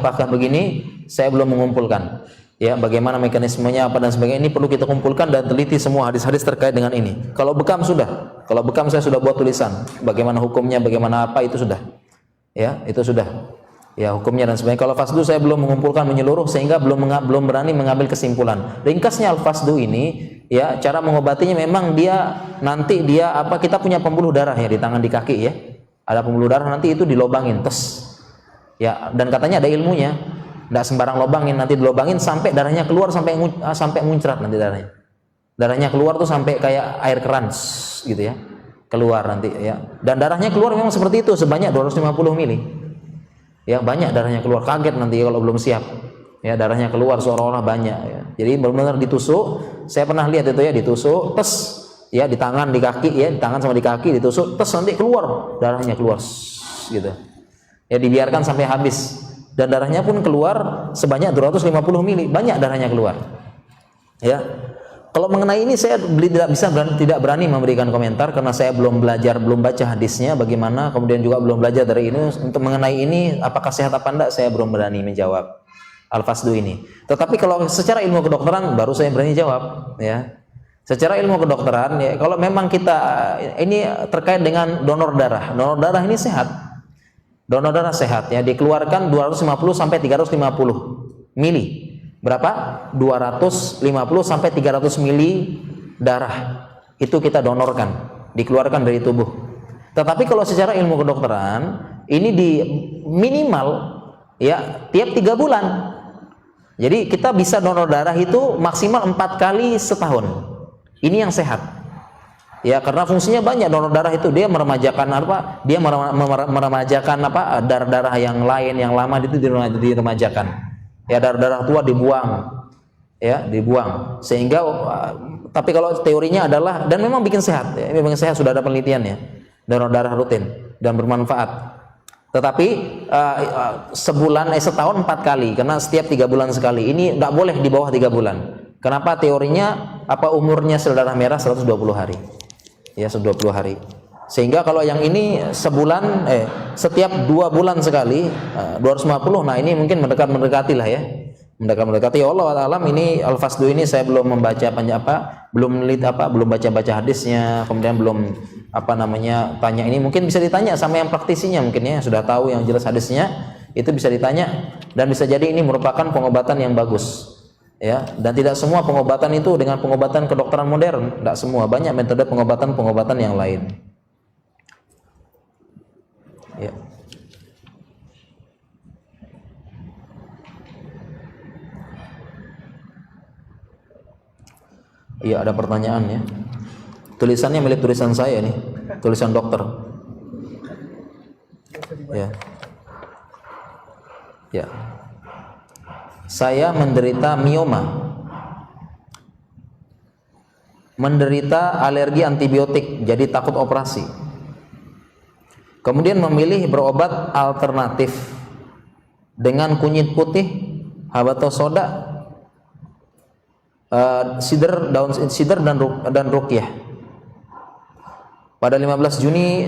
saya belum mengumpulkan. Ya, bagaimana mekanismenya apa dan sebagainya, ini perlu kita kumpulkan dan teliti semua hadis-hadis terkait dengan ini. Kalau bekam saya sudah buat tulisan, bagaimana hukumnya, bagaimana apa, itu sudah. Ya, itu sudah. Ya, hukumnya dan sebagainya. Kalau fasdu saya belum mengumpulkan menyeluruh, sehingga belum berani mengambil kesimpulan. Ringkasnya al-fasdu ini, ya, cara mengobatinya memang kita punya pembuluh darah ya di tangan, di kaki ya. Ada pembuluh darah, nanti itu dilobangin, tes. Ya, dan katanya ada ilmunya. Tidak sembarang lobangin, nanti dilobangin sampai darahnya keluar, sampai muncrat nanti darahnya. Darahnya keluar tuh sampai kayak air keran gitu ya. Keluar nanti ya. Dan darahnya keluar memang seperti itu, sebanyak 250 mili. Ya, banyak darahnya keluar, kaget nanti kalau belum siap. Ya, darahnya keluar seolah-olah banyak ya. Jadi benar-benar ditusuk. Saya pernah lihat itu ya, ditusuk, tes ya, di tangan, di kaki ya, di tangan sama di kaki ditusuk, tes nanti keluar, darahnya keluar gitu. Ya, dibiarkan sampai habis. Dan darahnya pun keluar sebanyak 250 mili, banyak darahnya keluar. Ya. Kalau mengenai ini saya tidak berani memberikan komentar karena saya belum baca hadisnya bagaimana, kemudian juga belum belajar dari ini. Untuk mengenai ini apakah sehat apa enggak, saya belum berani menjawab al-fasdu ini. Tetapi kalau secara ilmu kedokteran baru saya berani jawab, ya. Secara ilmu kedokteran, ya, kalau memang kita ini terkait dengan donor darah. Donor darah ini sehat. Donor darah sehat, ya, dikeluarkan 250 sampai 350 mili. Berapa? 250 sampai 300 mili darah itu kita donorkan, dikeluarkan dari tubuh. Tetapi kalau secara ilmu kedokteran ini di minimal, ya, tiap 3 bulan. Jadi kita bisa donor darah itu maksimal 4 kali setahun. Ini yang sehat. Ya, karena fungsinya banyak. Donor darah itu dia meremajakan apa? Dia meremajakan apa? Darah-darah yang lain yang lama itu diremajakan. Ya, darah-darah tua dibuang, ya, dibuang. Sehingga tapi kalau teorinya adalah, dan memang bikin sehat, ya, memang sehat, sudah ada penelitiannya, donor darah rutin dan bermanfaat. Tetapi setahun 4 kali, karena setiap 3 bulan sekali. Ini tidak boleh di bawah 3 bulan. Kenapa? Teorinya apa, umurnya sel darah merah 120 hari, ya, 120 hari. Sehingga kalau yang ini setiap 2 bulan sekali 250, nah ini mungkin mendekati lah, ya, mendekati. Allah alam, ini al-fasdu ini saya belum membaca belum baca hadisnya, kemudian belum tanya. Ini mungkin bisa ditanya sama yang praktisinya, mungkin, ya, sudah tahu yang jelas hadisnya, itu bisa ditanya, dan bisa jadi ini merupakan pengobatan yang bagus, ya. Dan tidak semua pengobatan itu dengan pengobatan kedokteran modern, tidak semua, banyak metode pengobatan yang lain. Ya. Iya, ada pertanyaan, ya. Tulisannya milik tulisan saya nih, tulisan dokter. Ya. Ya. Saya menderita mioma. Menderita alergi antibiotik, jadi takut operasi. Kemudian memilih berobat alternatif dengan kunyit putih, habatus soda, sidr dan ruqyah. Pada 15 Juni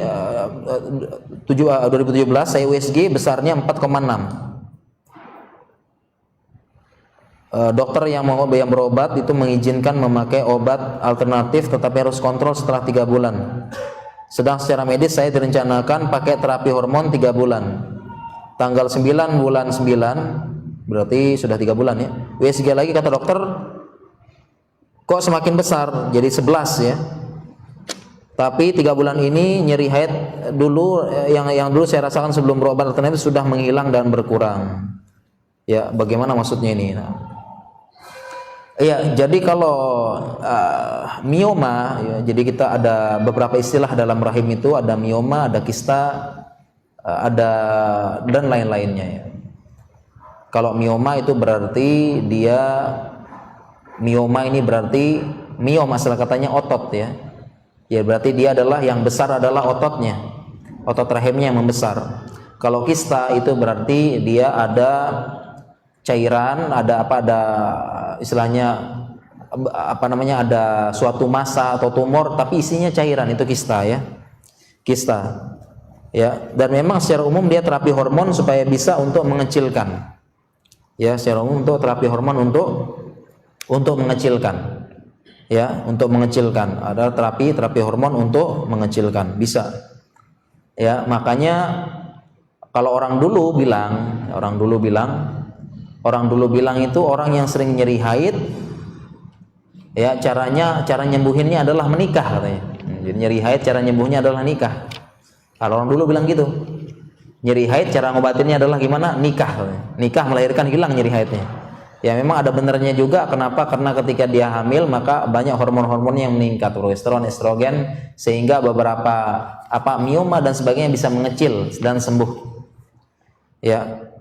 2017 saya USG besarnya 4,6. Dokter yang berobat itu mengizinkan memakai obat alternatif, tetapi harus kontrol setelah 3 bulan. Sedang secara medis saya direncanakan pakai terapi hormon 3 bulan. Tanggal 9 bulan 9, berarti sudah 3 bulan, ya. USG lagi, kata dokter, kok semakin besar, jadi 11, ya. Tapi 3 bulan ini nyeri haid dulu, yang dulu saya rasakan sebelum berobat alternatif sudah menghilang dan berkurang. Ya, bagaimana maksudnya ini? Iya, jadi kalau mioma, ya, jadi kita ada beberapa istilah dalam rahim itu, ada mioma, ada kista, ada dan lain-lainnya, ya. Kalau mioma itu berarti mioma ini berarti mioma, asal katanya otot, ya. Ya, berarti dia adalah yang besar adalah ototnya, otot rahimnya yang membesar. Kalau kista itu berarti dia ada cairan, ada istilahnya ada suatu massa atau tumor tapi isinya cairan, itu kista, ya. Kista, ya. Dan memang secara umum dia terapi hormon supaya bisa untuk mengecilkan, ya, secara umum untuk terapi hormon untuk mengecilkan, ya, untuk mengecilkan. Ada terapi hormon untuk mengecilkan, bisa, ya. Makanya kalau orang dulu bilang itu orang yang sering nyeri haid, ya, cara nyembuhinnya adalah menikah, katanya. Jadi nyeri haid cara nyembuhnya adalah nikah. Kalau orang dulu bilang gitu, nyeri haid cara ngobatinnya adalah gimana? Nikah, katanya. Nikah melahirkan, hilang nyeri haidnya. Ya, memang ada benernya juga. Kenapa? Karena ketika dia hamil maka banyak hormon-hormon yang meningkat, progesteron, estrogen, sehingga beberapa mioma dan sebagainya bisa mengecil dan sembuh, ya.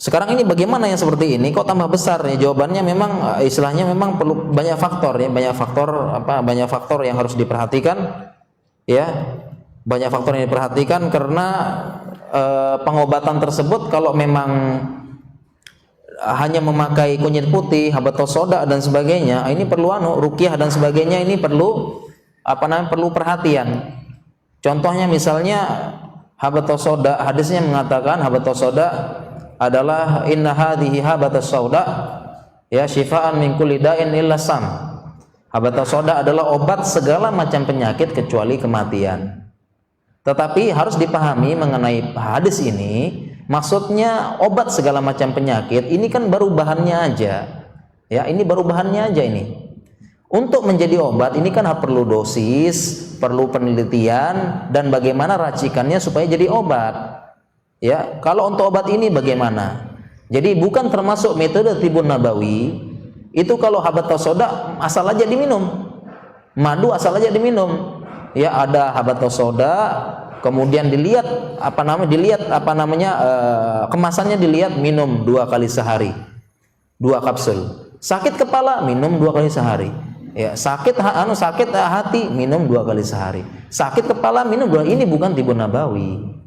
Sekarang ini bagaimana yang seperti ini kok tambah besar, ya? Jawabannya memang istilahnya memang perlu banyak faktor, ya, banyak faktor yang harus diperhatikan, ya. Banyak faktor yang diperhatikan karena pengobatan tersebut kalau memang hanya memakai kunyit putih, habatus soda dan sebagainya, ini perlu ruqyah dan sebagainya, ini perlu perlu perhatian. Contohnya misalnya habatus soda, hadisnya mengatakan habatus soda adalah inna hadhihi habatus soda ya syifaan min kulli da'in illa sam. Habatus soda adalah obat segala macam penyakit kecuali kematian. Tetapi harus dipahami mengenai hadis ini, maksudnya obat segala macam penyakit ini kan baru bahannya aja. Ya, ini baru bahannya aja ini. Untuk menjadi obat ini kan perlu dosis, perlu penelitian dan bagaimana racikannya supaya jadi obat. Ya, kalau untuk obat ini bagaimana? Jadi bukan termasuk metode tibun nabawi. Itu kalau habatus soda asal aja diminum. Madu asal aja diminum. Ya, ada habatus soda, kemudian dilihat kemasannya dilihat, minum 2 kali sehari, 2 kapsul. Sakit kepala minum 2 kali sehari. Ya, sakit hati minum 2 kali sehari. Sakit kepala minum 2. Ini bukan tibun nabawi.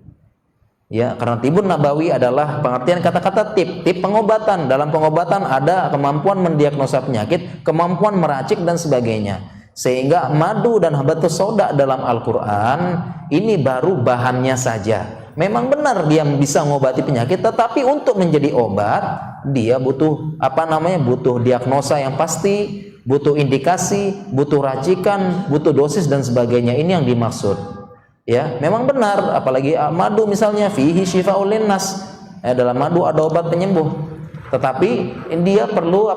Ya, karena tibun nabawi adalah pengertian kata-kata tip pengobatan. Dalam pengobatan ada kemampuan mendiagnosa penyakit, kemampuan meracik dan sebagainya. Sehingga madu dan habatus soda dalam Al-Quran ini baru bahannya saja. Memang benar dia bisa mengobati penyakit, tetapi untuk menjadi obat dia butuh butuh diagnosa yang pasti, butuh indikasi, butuh racikan, butuh dosis dan sebagainya. Ini yang dimaksud. Ya, memang benar, apalagi madu misalnya fihi syifaa'un linnas. Dalam madu ada obat penyembuh. Tetapi dia perlu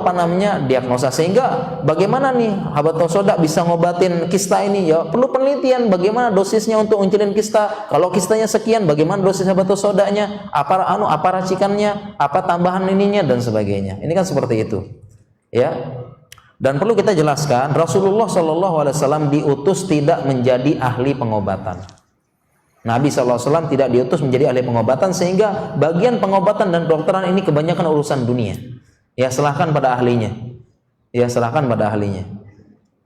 diagnosa. Sehingga bagaimana nih habatus soda bisa ngobatin kista ini? Ya perlu penelitian bagaimana dosisnya untuk nguncilin kista. Kalau kistanya sekian, bagaimana dosis habatus sodanya? Apa racikannya? Apa tambahan ininya dan sebagainya. Ini kan seperti itu. Ya. Dan perlu kita jelaskan, Rasulullah SAW diutus tidak menjadi ahli pengobatan. Nabi SAW tidak diutus menjadi ahli pengobatan, sehingga bagian pengobatan dan kedokteran ini kebanyakan urusan dunia. Ya, serahkan pada ahlinya. Ya, serahkan pada ahlinya.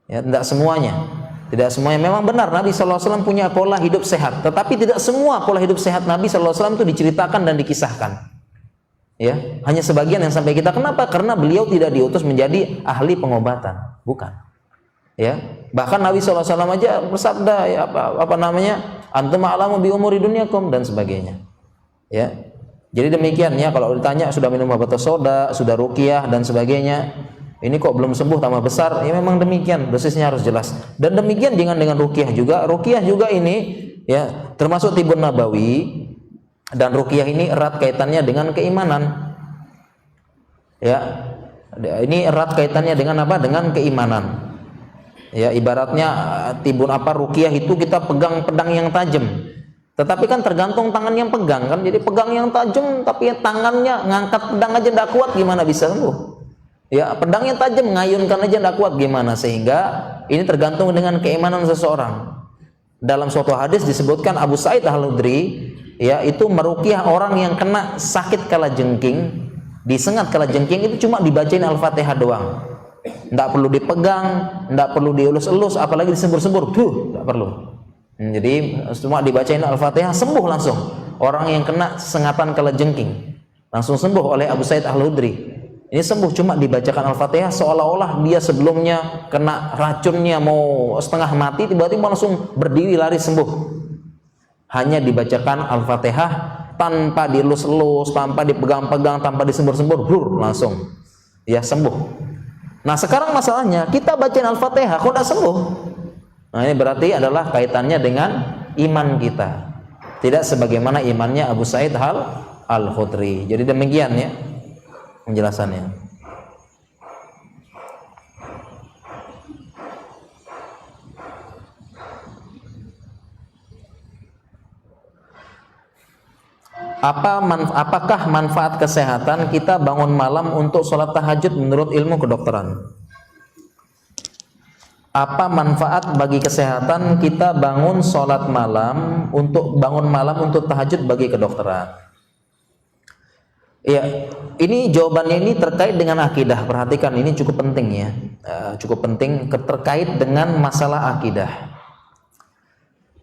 Ya, tidak semuanya. Tidak semuanya. Memang benar Nabi SAW punya pola hidup sehat, tetapi tidak semua pola hidup sehat Nabi SAW itu diceritakan dan dikisahkan. Ya, hanya sebagian yang sampai kita. Kenapa? Karena beliau tidak diutus menjadi ahli pengobatan. Bukan. Ya, bahkan Nabi SAW aja bersabda, ya, antum a'lamu bi umuri dunyakum dan sebagainya. Ya. Jadi demikian ya, kalau ditanya sudah minum habatus soda, sudah ruqyah dan sebagainya, ini kok belum sembuh tambah besar, ya memang demikian, dosisnya harus jelas. Dan demikian dengan ruqyah juga. Ruqyah juga ini ya termasuk tibun nabawi, dan ruqyah ini erat kaitannya dengan keimanan. Ya. Ini erat kaitannya dengan apa? Dengan keimanan. Ya, ibaratnya tibun ruqyah itu kita pegang pedang yang tajam. Tetapi kan tergantung tangan yang pegang kan. Jadi pegang yang tajam tapi tangannya ngangkat pedang aja tidak kuat, gimana bisa sembuh? Ya, pedang yang tajam ngayunkan aja tidak kuat, gimana? Sehingga ini tergantung dengan keimanan seseorang. Dalam suatu hadis disebutkan Abu Sa'id Al-Khudri ya itu meruqyah orang yang kena sakit kalajengking, disengat kalajengking, itu cuma dibacain Al-Fatihah doang. Tidak perlu dipegang, tidak perlu dielus-elus, apalagi disembur-sembur, tidak perlu. Jadi cuma dibacain Al-Fatihah, sembuh langsung. Orang yang kena sengatan kalajengking langsung sembuh oleh Abu Sa'id Al-Khudri. Ini sembuh cuma dibacakan Al-Fatihah, seolah-olah dia sebelumnya kena racunnya mau setengah mati, tiba-tiba langsung berdiri lari sembuh. Hanya dibacakan Al-Fatihah tanpa dielus-elus, tanpa dipegang-pegang, tanpa disembur-sembur, langsung ya sembuh. Nah sekarang masalahnya kita bacain Al-Fatihah kok tidak sembuh. Nah ini berarti adalah kaitannya dengan iman kita, tidak sebagaimana imannya Abu Sa'id Al-Khudri. Jadi demikian ya penjelasannya. Apakah manfaat kesehatan kita bangun malam untuk sholat tahajud menurut ilmu kedokteran? Apa manfaat bagi kesehatan kita bangun malam untuk tahajud bagi kedokteran? Ya, ini jawabannya ini terkait dengan akidah. Perhatikan, ini cukup penting ya, cukup penting terkait dengan masalah akidah.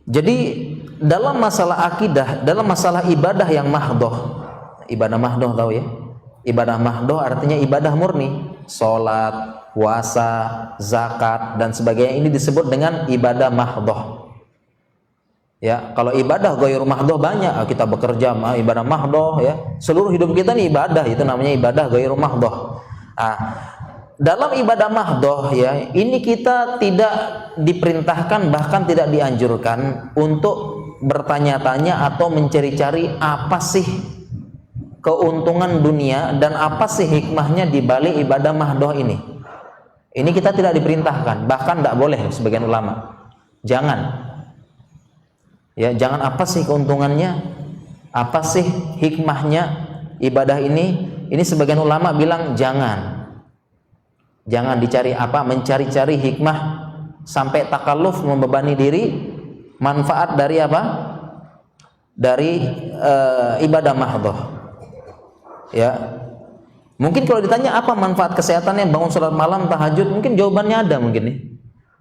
Jadi dalam masalah akidah, dalam masalah ibadah yang mahdoh, ibadah mahdoh tahu ya? Ibadah mahdoh artinya ibadah murni, sholat, puasa, zakat dan sebagainya, ini disebut dengan ibadah mahdoh. Ya, kalau ibadah ghairu mahdoh banyak, kita bekerja ibadah mahdoh, ya, seluruh hidup kita ini ibadah, itu namanya ibadah ghairu mahdoh. Dalam ibadah mahdoh, ya, ini kita tidak diperintahkan, bahkan tidak dianjurkan untuk bertanya-tanya atau mencari-cari apa sih keuntungan dunia dan apa sih hikmahnya di balik ibadah mahdoh ini. Ini kita tidak diperintahkan, bahkan tidak boleh sebagian ulama. Jangan. Ya, jangan apa sih keuntungannya? Apa sih hikmahnya ibadah ini? Ini sebagian ulama bilang jangan. Jangan dicari apa, mencari-cari hikmah sampai takalluf, membebani diri, manfaat dari apa? Dari ibadah mahdoh. Ya. Mungkin kalau ditanya apa manfaat kesehatannya bangun sholat malam, tahajud, mungkin jawabannya ada mungkin nih.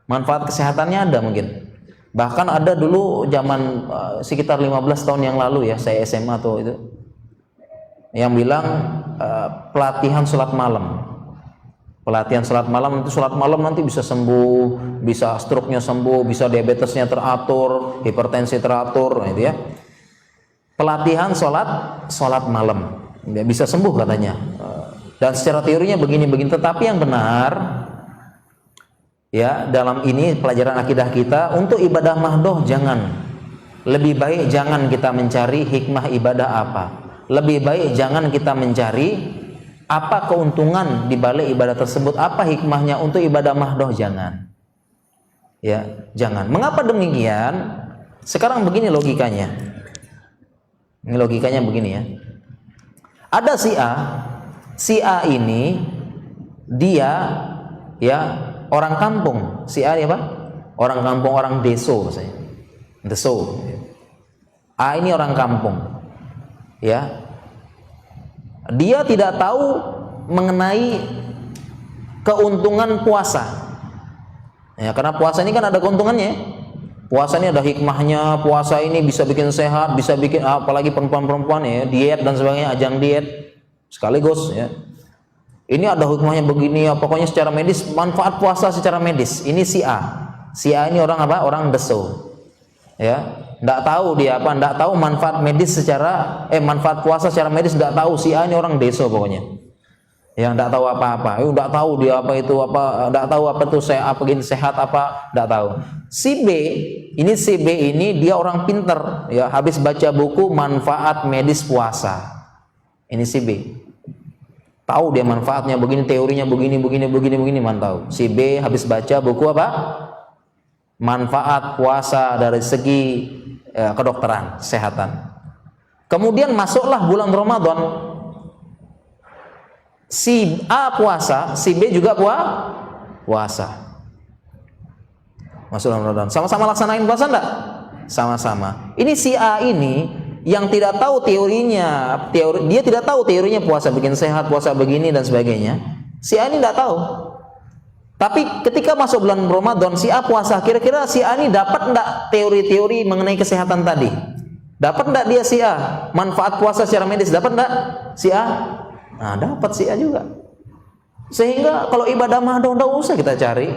Manfaat kesehatannya ada mungkin. Bahkan ada dulu zaman sekitar 15 tahun yang lalu, ya, saya SMA tuh itu, yang bilang pelatihan sholat malam. Pelatihan sholat malam, nanti sholat malam nanti bisa sembuh, bisa stroke-nya sembuh, bisa diabetesnya teratur, hipertensi teratur, gitu ya. Pelatihan sholat malam, ya, bisa sembuh katanya. Dan secara teorinya begini-begini, tetapi yang benar, ya, dalam ini pelajaran akidah kita, untuk ibadah mahdoh jangan. Lebih baik jangan kita mencari hikmah ibadah apa. Lebih baik jangan kita mencari apa keuntungan di balik ibadah tersebut, apa hikmahnya untuk ibadah mahdoh, jangan. Ya, jangan. Mengapa demikian? Sekarang begini logikanya. Ini logikanya begini, ya. Ada si A ini dia, ya, orang kampung. Si A apa? Orang kampung, orang deso misalnya. Deso. A ini orang kampung. Ya. Dia tidak tahu mengenai keuntungan puasa. Ya, karena puasa ini kan ada keuntungannya. Puasa ini ada hikmahnya. Puasa ini bisa bikin sehat, bisa bikin, apalagi perempuan-perempuan, ya, diet dan sebagainya, ajang diet sekaligus, ya. Ini ada hikmahnya begini, ya, pokoknya secara medis, manfaat puasa secara medis. Ini si A. Si A ini orang apa? Orang deso. Ya, enggak tahu dia apa, enggak tahu manfaat medis secara manfaat puasa secara medis, enggak tahu. Si A ini orang deso pokoknya. Ya, enggak tahu apa-apa. Enggak tahu dia apa itu apa, enggak tahu apa itu apa begini sehat apa, enggak tahu. Si B ini dia orang pinter, ya, habis baca buku manfaat medis puasa. Ini si B. Tahu dia manfaatnya begini, teorinya begini, mantau. Si B habis baca buku apa? Manfaat puasa dari segi kedokteran, kesehatan. Kemudian masuklah bulan Ramadan. Si A puasa, si B juga puasa. Masuk Ramadan. Sama-sama laksanain puasa enggak? Sama-sama. Ini si A ini yang tidak tahu teorinya, dia tidak tahu teorinya puasa bikin sehat, puasa begini dan sebagainya. Si A ini tidak tahu. Tapi ketika masuk bulan Ramadan, si A puasa, kira-kira si A ini dapat enggak teori-teori mengenai kesehatan tadi? Dapat enggak dia si A? Manfaat puasa secara medis dapat enggak si A? Nah, dapat si A juga. Sehingga kalau ibadah mahdoh enggak usah kita cari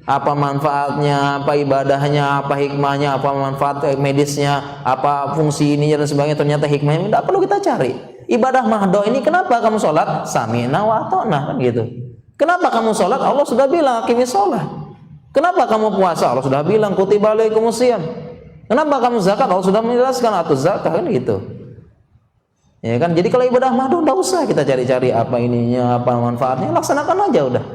apa manfaatnya, apa ibadahnya, apa hikmahnya, apa manfaat medisnya, apa fungsi ininya dan sebagainya, ternyata hikmahnya tidak perlu kita cari. Ibadah mahdoh ini, kenapa kamu sholat? Sami'na wa ata'na, kan gitu. Kenapa kamu sholat? Allah sudah bilang aqimis sholat. Kenapa kamu puasa? Allah sudah bilang kutiba alaikumus shiyam. Kenapa kamu zakat? Allah sudah menjelaskan atuz zakat, kan gitu. Ya kan, jadi kalau ibadah mahdoh tidak usah kita cari-cari apa ininya, apa manfaatnya, laksanakan aja udah.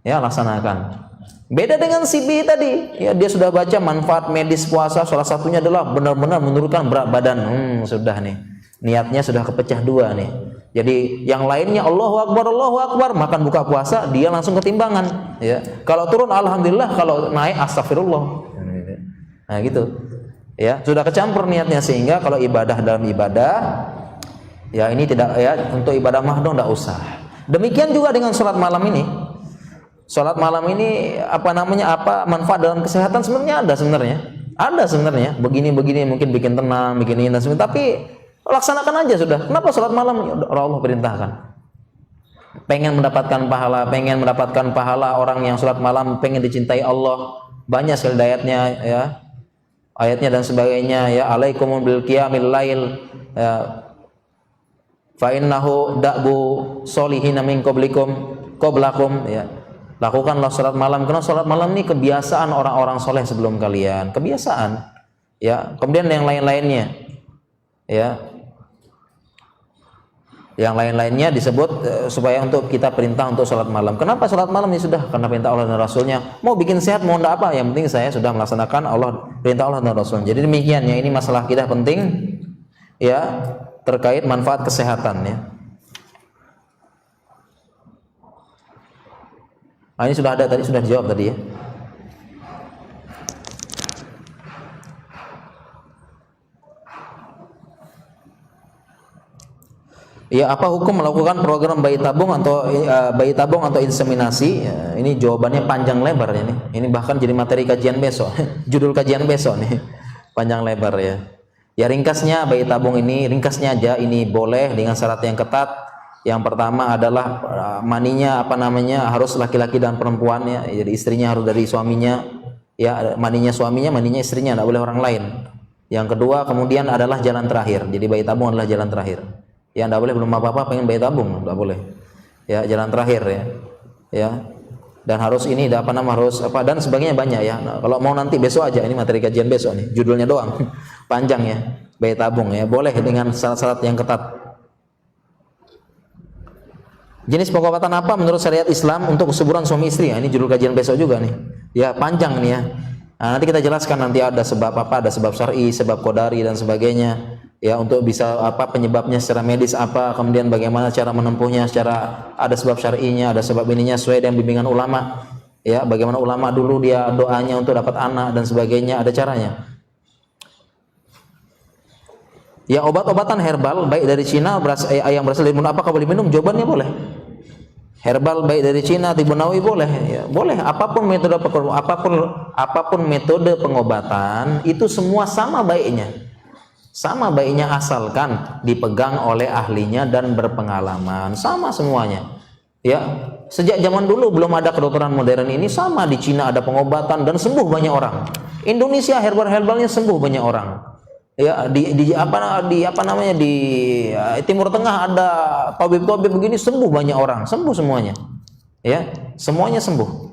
Ya, laksanakan. Beda dengan si B tadi, ya, dia sudah baca manfaat medis puasa, salah satunya adalah benar-benar menurunkan berat badan. Sudah nih, niatnya sudah kepecah dua nih. Jadi yang lainnya Allahu Akbar, makan buka puasa, dia langsung ketimbangan. Ya, kalau turun alhamdulillah, kalau naik astagfirullah. Nah gitu. Ya, sudah kecampur niatnya, sehingga kalau ibadah dalam ibadah, ya ini tidak, ya, untuk ibadah mahdoh tidak usah. Demikian juga dengan sholat malam ini. Sholat malam ini apa manfaat dalam kesehatan? Sebenarnya ada sebenarnya begini mungkin bikin tenang, bikin ini dan sebagainya. Tapi Laksanakan aja sudah. Kenapa sholat malam? Ya, Allah perintahkan. Pengen mendapatkan pahala orang yang sholat malam, pengen dicintai Allah. Banyak sekali ayatnya ya. Ayatnya dan sebagainya ya, alaikum bil qiyamil lail ya, fa innahu da'bu sholihin min qablakum ya. Lakukanlah salat malam karena salat malam ini kebiasaan orang-orang soleh sebelum kalian, kebiasaan ya. Kemudian yang lain-lainnya ya, yang lain-lainnya disebut supaya untuk kita perintah untuk sholat malam. Kenapa sholat malam ini? Sudah karena perintah Allah dan Rasulnya. Mau bikin sehat mau enggak apa, yang penting saya sudah melaksanakan perintah Allah dan Rasulnya. Jadi demikian ya, ini masalah kita penting ya, terkait manfaat kesehatan ya. Nah, ini sudah ada tadi, sudah dijawab tadi ya. Ya, apa hukum melakukan program bayi tabung atau inseminasi? Ya, ini jawabannya panjang lebar ini. Ini bahkan jadi materi kajian besok. Judul kajian besok nih. Panjang lebar ya. Ya ringkasnya bayi tabung ini, ringkasnya aja ini boleh dengan syarat yang ketat. Yang pertama adalah maninya harus laki-laki dan perempuan ya. Jadi istrinya harus dari suaminya. Ya, maninya suaminya, maninya istrinya, tidak boleh orang lain. Yang kedua kemudian adalah jalan terakhir. Jadi bayi tabung adalah jalan terakhir. Ya enggak boleh belum apa-apa pengen bayi tabung, enggak boleh. Ya, jalan terakhir ya. Ya. Dan harus ini harus apa dan sebagainya banyak ya. Nah, kalau mau nanti besok aja, ini materi kajian besok nih, judulnya doang. Panjang ya. Bayi tabung ya, boleh dengan syarat-syarat yang ketat. Jenis pengobatan apa menurut syariat Islam untuk kesuburan suami istri? Ya, ini judul kajian besok juga nih. Ya, panjang nih ya. Nah, nanti kita jelaskan nanti ada sebab apa, ada sebab syar'i, sebab qadari dan sebagainya. Ya, untuk bisa apa penyebabnya secara medis apa, kemudian bagaimana cara menempuhnya secara ada sebab syar'inya, ada sebab ininya sesuai dengan bimbingan ulama. Ya, bagaimana ulama dulu dia doanya untuk dapat anak dan sebagainya, ada caranya. Ya, obat-obatan herbal baik dari Cina yang berasal dari apakah boleh minum? Jawabannya boleh. Herbal baik dari Cina, Tibun Nawawi boleh, ya, boleh. Apapun metode pengobatan itu semua sama baiknya. Sama baiknya asalkan dipegang oleh ahlinya dan berpengalaman, sama semuanya. Ya, sejak zaman dulu belum ada kedokteran modern ini, sama di Cina ada pengobatan dan sembuh banyak orang. Indonesia herbal-herbalnya sembuh banyak orang. Ya, di Timur Tengah ada tabib-tabib begini sembuh banyak orang, sembuh semuanya. Ya, semuanya sembuh.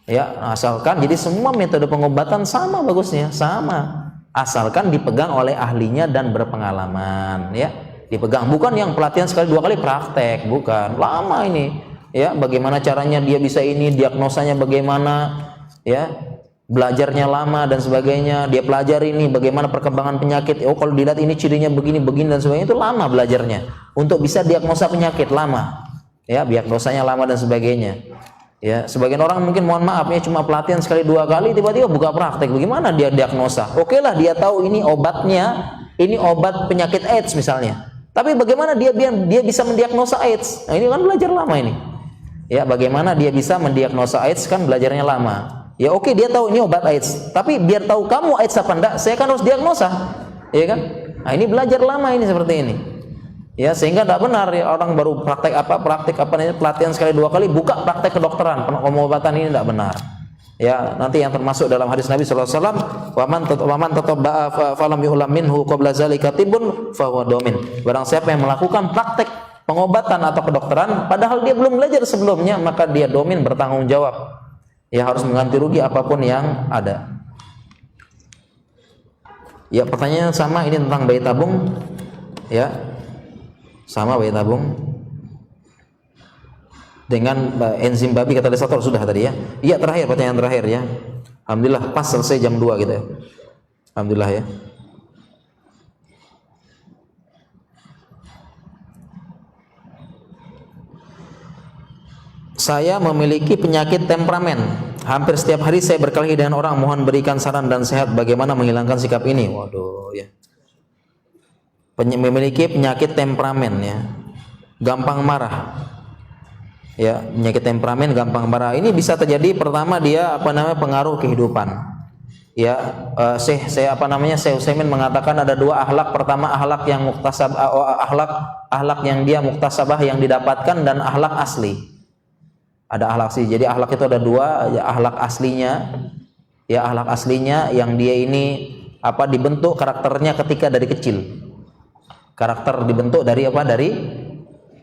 Ya, asalkan jadi semua metode pengobatan sama bagusnya, sama. Asalkan dipegang oleh ahlinya dan berpengalaman ya, dipegang, bukan yang pelatihan sekali dua kali praktek, bukan, lama ini ya, bagaimana caranya dia bisa ini, diagnosanya bagaimana ya, belajarnya lama dan sebagainya, dia pelajari ini bagaimana perkembangan penyakit, oh kalau dilihat ini cirinya begini dan sebagainya, itu lama belajarnya untuk bisa diagnosa penyakit, lama ya, diagnosanya lama dan sebagainya. Ya, sebagian orang mungkin mohon maaf ya cuma pelatihan sekali dua kali tiba-tiba buka praktek, bagaimana dia diagnosa? Oke lah dia tahu ini obatnya, ini obat penyakit AIDS misalnya. Tapi bagaimana dia bisa mendiagnosa AIDS? Nah, ini kan belajar lama ini. Ya, bagaimana dia bisa mendiagnosa AIDS kan belajarnya lama. Ya oke dia tahu ini obat AIDS, tapi biar tahu kamu AIDS apa enggak, saya kan harus diagnosa. Ya kan? Nah, ini belajar lama ini seperti ini. Ya, sehingga tidak benar ya, orang baru praktek pelatihan sekali dua kali buka praktek kedokteran pengobatan, ini tidak benar ya. Nanti yang termasuk dalam hadis Nabi sallallahu alaihi wasallam, waman tatabba'a falam yu'lam minhu qabla zalika tibun fa huwa domin. Barang siapa yang melakukan praktek pengobatan atau kedokteran padahal dia belum belajar sebelumnya, maka dia domin, bertanggung jawab ya, harus mengganti rugi apapun yang ada. Ya, pertanyaan sama ini tentang bayi tabung ya. Sama bayi tabung dengan enzim babi katalisator sudah tadi ya. Iya, terakhir, pertanyaan terakhir ya. Alhamdulillah pas selesai jam 2 gitu ya. Alhamdulillah ya. Saya memiliki penyakit temperamen. Hampir setiap hari saya berkelahi dengan orang, mohon berikan saran dan sehat bagaimana menghilangkan sikap ini. Waduh ya. Memiliki penyakit temperamen ya, gampang marah ya, penyakit temperamen gampang marah. Ini bisa terjadi pertama dia pengaruh kehidupan Ya, saya apa namanya, Syekh Utsaimin mengatakan ada dua akhlak. Pertama akhlak yang muktasab, akhlak yang dia muktasabah, yang didapatkan, dan akhlak asli. Ada akhlak asli. Jadi akhlak itu ada dua, ya, akhlak aslinya, ya akhlak aslinya yang dia ini apa, dibentuk karakternya ketika dari kecil. Karakter dibentuk dari apa?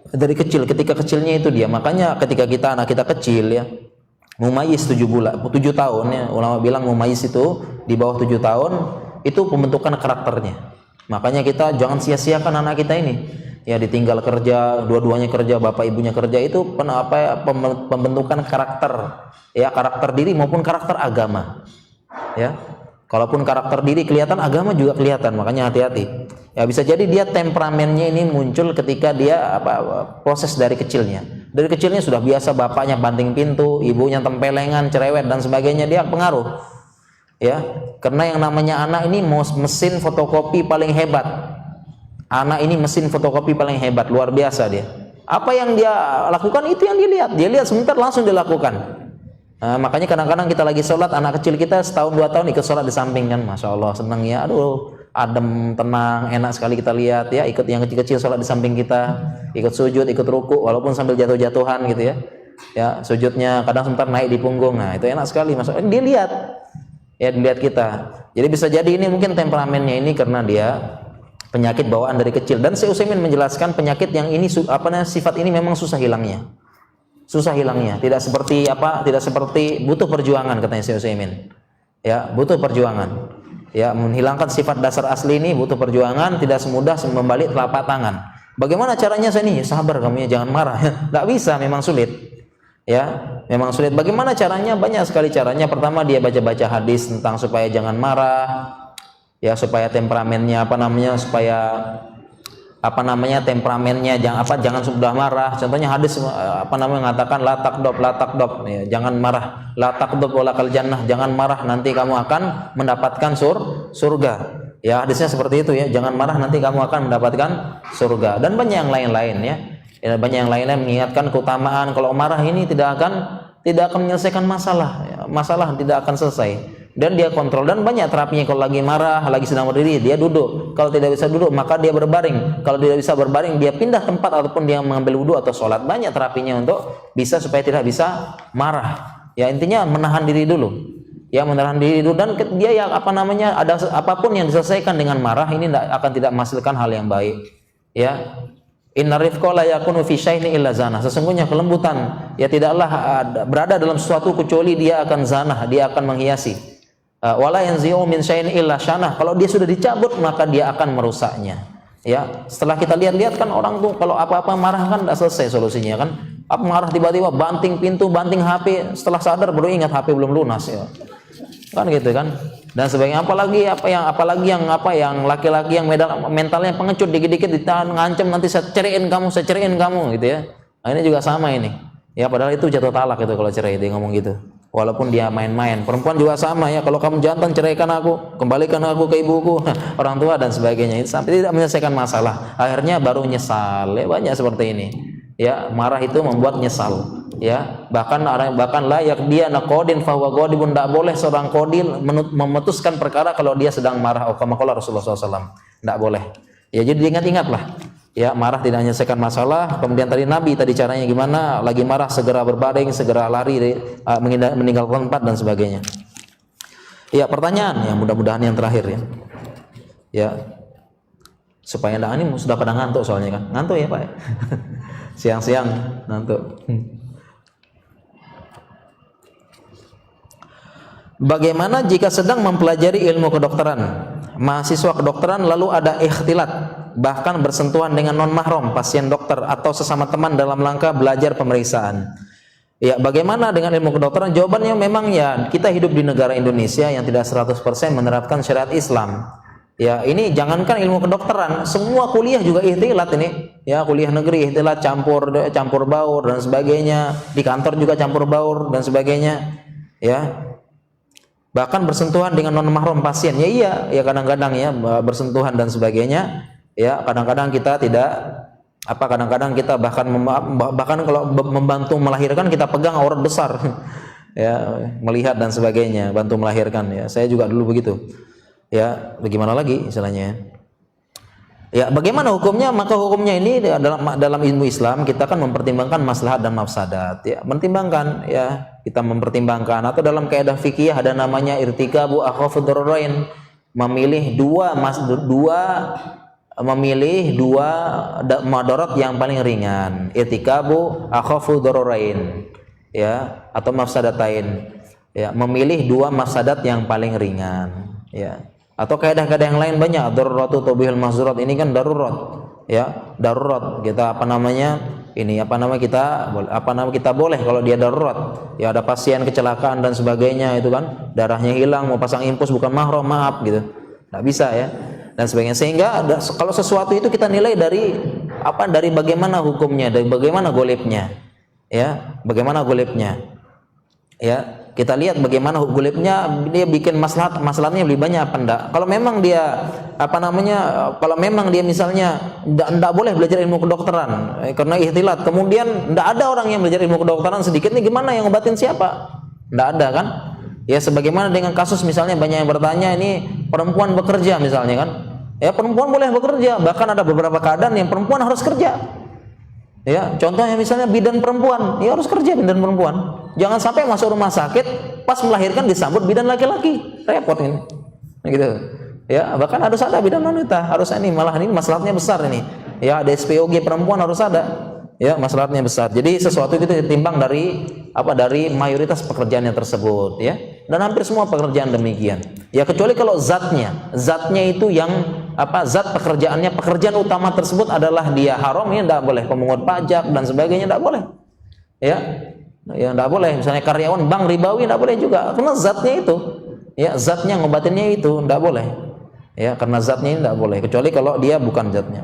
Dari kecil, ketika kecilnya itu dia. Makanya ketika anak kita kecil ya, mumayyiz 7 tahun ya, ulama bilang mumayyiz itu di bawah 7 tahun itu pembentukan karakternya. Makanya kita jangan sia-siakan anak kita ini. Ya, ditinggal kerja, dua-duanya kerja, bapak ibunya kerja, itu pembentukan karakter. Ya, karakter diri maupun karakter agama. Ya. Kalaupun karakter diri kelihatan, agama juga kelihatan. Makanya hati-hati. Ya, bisa jadi dia temperamennya ini muncul ketika dia proses dari kecilnya. Dari kecilnya sudah biasa bapaknya banting pintu, ibunya tempelengan, cerewet dan sebagainya, dia pengaruh. Ya, karena yang namanya anak ini mesin fotokopi paling hebat. Anak ini mesin fotokopi paling hebat, luar biasa dia. Apa yang dia lakukan itu yang dilihat. Dia lihat sebentar langsung dilakukan. Nah, makanya kadang-kadang kita lagi sholat, anak kecil kita setahun 2 tahun ikut sholat di samping kan, masya Allah senang ya, aduh adem, tenang, enak sekali kita lihat ya, ikut yang kecil-kecil sholat di samping kita, ikut sujud, ikut ruku, walaupun sambil jatuh-jatuhan gitu ya. Ya, sujudnya kadang sebentar naik di punggung, nah itu enak sekali, masya Allah, dia lihat, ya dilihat kita. Jadi bisa jadi ini mungkin temperamennya ini karena dia penyakit bawaan dari kecil. Dan Syekh Utsaimin menjelaskan penyakit yang ini sifat ini memang susah hilangnya. Susah hilangnya, tidak seperti butuh perjuangan, katanya Syekh Utsaimin. Ya, butuh perjuangan. Ya, menghilangkan sifat dasar asli ini butuh perjuangan, tidak semudah membalik telapak tangan. Bagaimana caranya saya nih? Sabar kamu ya, jangan marah. Tidak bisa, memang sulit. Ya, memang sulit. Bagaimana caranya? Banyak sekali caranya. Pertama dia baca-baca hadis tentang supaya jangan marah. Ya, supaya temperamennya temperamennya jangan sudah marah. Contohnya hadis mengatakan la takdob, ya, jangan marah, la takdob walakal jannah, jangan marah nanti kamu akan mendapatkan surga. Ya, hadisnya seperti itu ya, jangan marah nanti kamu akan mendapatkan surga. Dan banyak yang lain-lain ya. Ya, banyak yang lainnya mengingatkan keutamaan kalau marah ini tidak akan menyelesaikan masalah. Ya, masalah tidak akan selesai. Dan dia kontrol, dan banyak terapinya. Kalau lagi marah, lagi sedang berdiri, dia duduk. Kalau tidak bisa duduk, maka dia berbaring. Kalau tidak bisa berbaring, dia pindah tempat ataupun dia mengambil wudhu atau sholat. Banyak terapinya untuk supaya tidak bisa marah. Ya, intinya menahan diri dulu. Ya, menahan diri dulu, dan dia yang ada apapun yang diselesaikan dengan marah ini tidak menghasilkan hal yang baik. Ya. Inna rifqa la yakunu fi syai'in illa zanah. Sesungguhnya kelembutan ya tidaklah berada dalam sesuatu kecuali dia akan zanah, dia akan menghiasi. Wala yanzi'u min syai'in illa syanah. Kalau dia sudah dicabut maka dia akan merusaknya. Ya, setelah kita lihat-lihat kan orang tuh kalau apa-apa marah kan tidak selesai solusinya kan. Apa marah tiba-tiba banting pintu, banting HP, setelah sadar baru ingat HP belum lunas ya. Kan gitu kan. Dan sebagainya, apalagi yang laki-laki yang mentalnya pengecut, dikit-dikit ditahan ngancem nanti saya ceraiin kamu gitu ya. Nah, ini juga sama ini. Ya, padahal itu jatuh talak itu kalau cerai, dia ngomong gitu. Walaupun dia main-main. Perempuan juga sama ya, kalau kamu jantan ceraikan aku, kembalikan aku ke ibuku, orang tua dan sebagainya. Itu sampai tidak menyelesaikan masalah. Akhirnya baru nyesal. Ya, banyak seperti ini. Ya, marah itu membuat nyesal. Ya, bahkan layak dia naqodin fahuwa ghadibun, tidak boleh seorang qadil memutuskan perkara kalau dia sedang marah. Kama qala Rasulullah SAW, tidak boleh. Ya, jadi ingat-ingatlah. Ya, marah tidak menyelesaikan masalah. Kemudian Nabi caranya gimana? Lagi marah segera berbaring, segera lari, meninggalkan tempat dan sebagainya. Ya, pertanyaan ya, mudah-mudahan yang terakhir ya. Ya, supaya ini sudah pada ngantuk soalnya kan. Ngantuk ya Pak ya? Siang-siang ngantuk. Bagaimana jika sedang mempelajari ilmu kedokteran, mahasiswa kedokteran lalu ada ikhtilat, bahkan bersentuhan dengan non mahram, pasien dokter atau sesama teman dalam rangka belajar pemeriksaan? Ya, bagaimana dengan ilmu kedokteran? Jawabannya memang ya, kita hidup di negara Indonesia yang tidak 100% menerapkan syariat Islam. Ya, ini jangankan ilmu kedokteran, semua kuliah juga ikhtilat ini. Ya, kuliah negeri ikhtilat, campur baur dan sebagainya. Di kantor juga campur baur dan sebagainya. Ya. Bahkan bersentuhan dengan non mahram pasien. Ya iya, ya kadang-kadang ya bersentuhan dan sebagainya. Ya, kadang-kadang kita bahkan kalau membantu melahirkan kita pegang aurat besar. ya, melihat dan sebagainya, bantu melahirkan ya. Saya juga dulu begitu. Ya, bagaimana lagi istilahnya? Ya, bagaimana hukumnya? Maka hukumnya ini dalam ilmu Islam kita kan mempertimbangkan maslahat dan mafsadat ya. Mempertimbangkan ya, kita mempertimbangkan, atau dalam kaidah fikih ada namanya irtikabu akhafud dararain, memilih dua madarat yang paling ringan. Irtikabu akhafud dararain ya, atau mafsadatain ya, memilih dua mafsadat yang paling ringan ya. Atau kaidah-kaidah yang lain banyak, daruratu tubihul mahzurat, ini kan darurat ya, darurat kita kita boleh kalau dia darurat ya, ada pasien kecelakaan dan sebagainya itu kan, darahnya hilang, mau pasang infus bukan mahram, maaf gitu, nggak bisa ya, dan sebagainya. Sehingga kalau sesuatu itu kita nilai dari bagaimana hukumnya, dari bagaimana golibnya ya, bagaimana golibnya ya, kita lihat bagaimana golibnya, dia bikin maslahatnya lebih banyak apa enggak. Kalau memang dia kalau memang dia misalnya enggak boleh belajar ilmu kedokteran karena ihtilat, kemudian enggak ada orang yang belajar ilmu kedokteran sedikit, nih gimana yang ngobatin siapa? Enggak ada kan? Ya, sebagaimana dengan kasus misalnya banyak yang bertanya, ini perempuan bekerja misalnya kan. Ya, perempuan boleh bekerja, bahkan ada beberapa keadaan yang perempuan harus kerja. Ya, contohnya misalnya bidan perempuan, ya harus kerja bidan perempuan. Jangan sampai masuk rumah sakit pas melahirkan disambut bidan laki-laki, repot ini. Gitu. Ya, bahkan harus ada bidan wanita, harus ini, malah ini masalahnya besar ini. Ya, ada SPOG perempuan harus ada. Ya, masalahnya besar. Jadi sesuatu itu ditimbang dari mayoritas pekerjaannya tersebut ya. Dan hampir semua pekerjaan demikian. Ya, kecuali kalau zatnya itu yang zat pekerjaan utama tersebut adalah dia haram, ini tidak boleh, pemungut pajak dan sebagainya tidak boleh ya, tidak boleh. Misalnya karyawan bank ribawi tidak boleh juga, karena zatnya itu ya, zatnya ngobatinnya itu tidak boleh ya, karena zatnya ini tidak boleh, kecuali kalau dia bukan zatnya.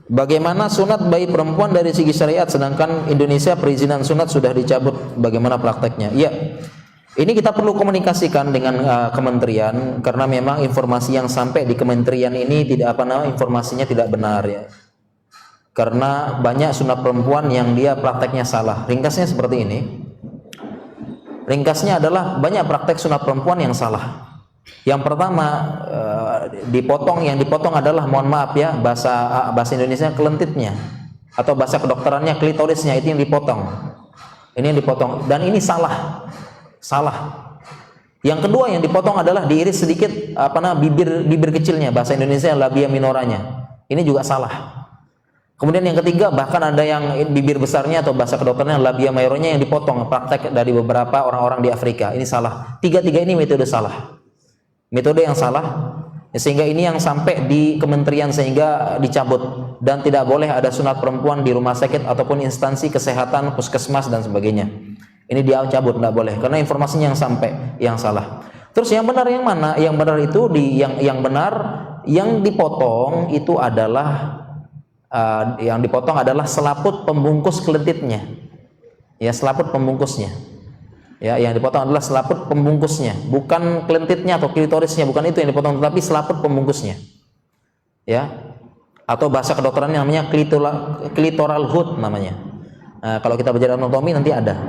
Bagaimana sunat bayi perempuan dari segi syariat, sedangkan Indonesia perizinan sunat sudah dicabut, bagaimana prakteknya? Ya, ini kita perlu komunikasikan dengan kementerian, karena memang informasi yang sampai di kementerian ini informasinya tidak benar ya. Karena banyak sunat perempuan yang dia prakteknya salah. Ringkasnya seperti ini. Ringkasnya adalah banyak praktek sunat perempuan yang salah. Yang pertama, yang dipotong adalah, mohon maaf ya, bahasa Indonesia kelentitnya, atau bahasa kedokterannya klitorisnya, itu yang dipotong. Ini yang dipotong, dan ini salah. Yang kedua yang dipotong adalah diiris sedikit bibir kecilnya, bahasa Indonesia labia minoranya. Ini juga salah. Kemudian yang ketiga, bahkan ada yang bibir besarnya atau bahasa kedokterannya labia majornya yang dipotong, praktek dari beberapa orang-orang di Afrika. Ini salah. Tiga-tiga ini metode salah. Metode yang salah, sehingga ini yang sampai di kementerian sehingga dicabut, dan tidak boleh ada sunat perempuan di rumah sakit ataupun instansi kesehatan, puskesmas dan sebagainya. Ini dia cabut, tidak boleh, karena informasinya yang sampai yang salah. Terus yang benar yang mana? Yang benar itu yang dipotong itu adalah selaput pembungkus kelentitnya. Ya, selaput pembungkusnya. Ya, yang dipotong adalah selaput pembungkusnya, bukan kelentitnya atau klitorisnya, bukan itu yang dipotong, tetapi selaput pembungkusnya. Ya. Atau bahasa kedokterannya namanya clitoral hood namanya. Kalau kita belajar anatomi nanti ada.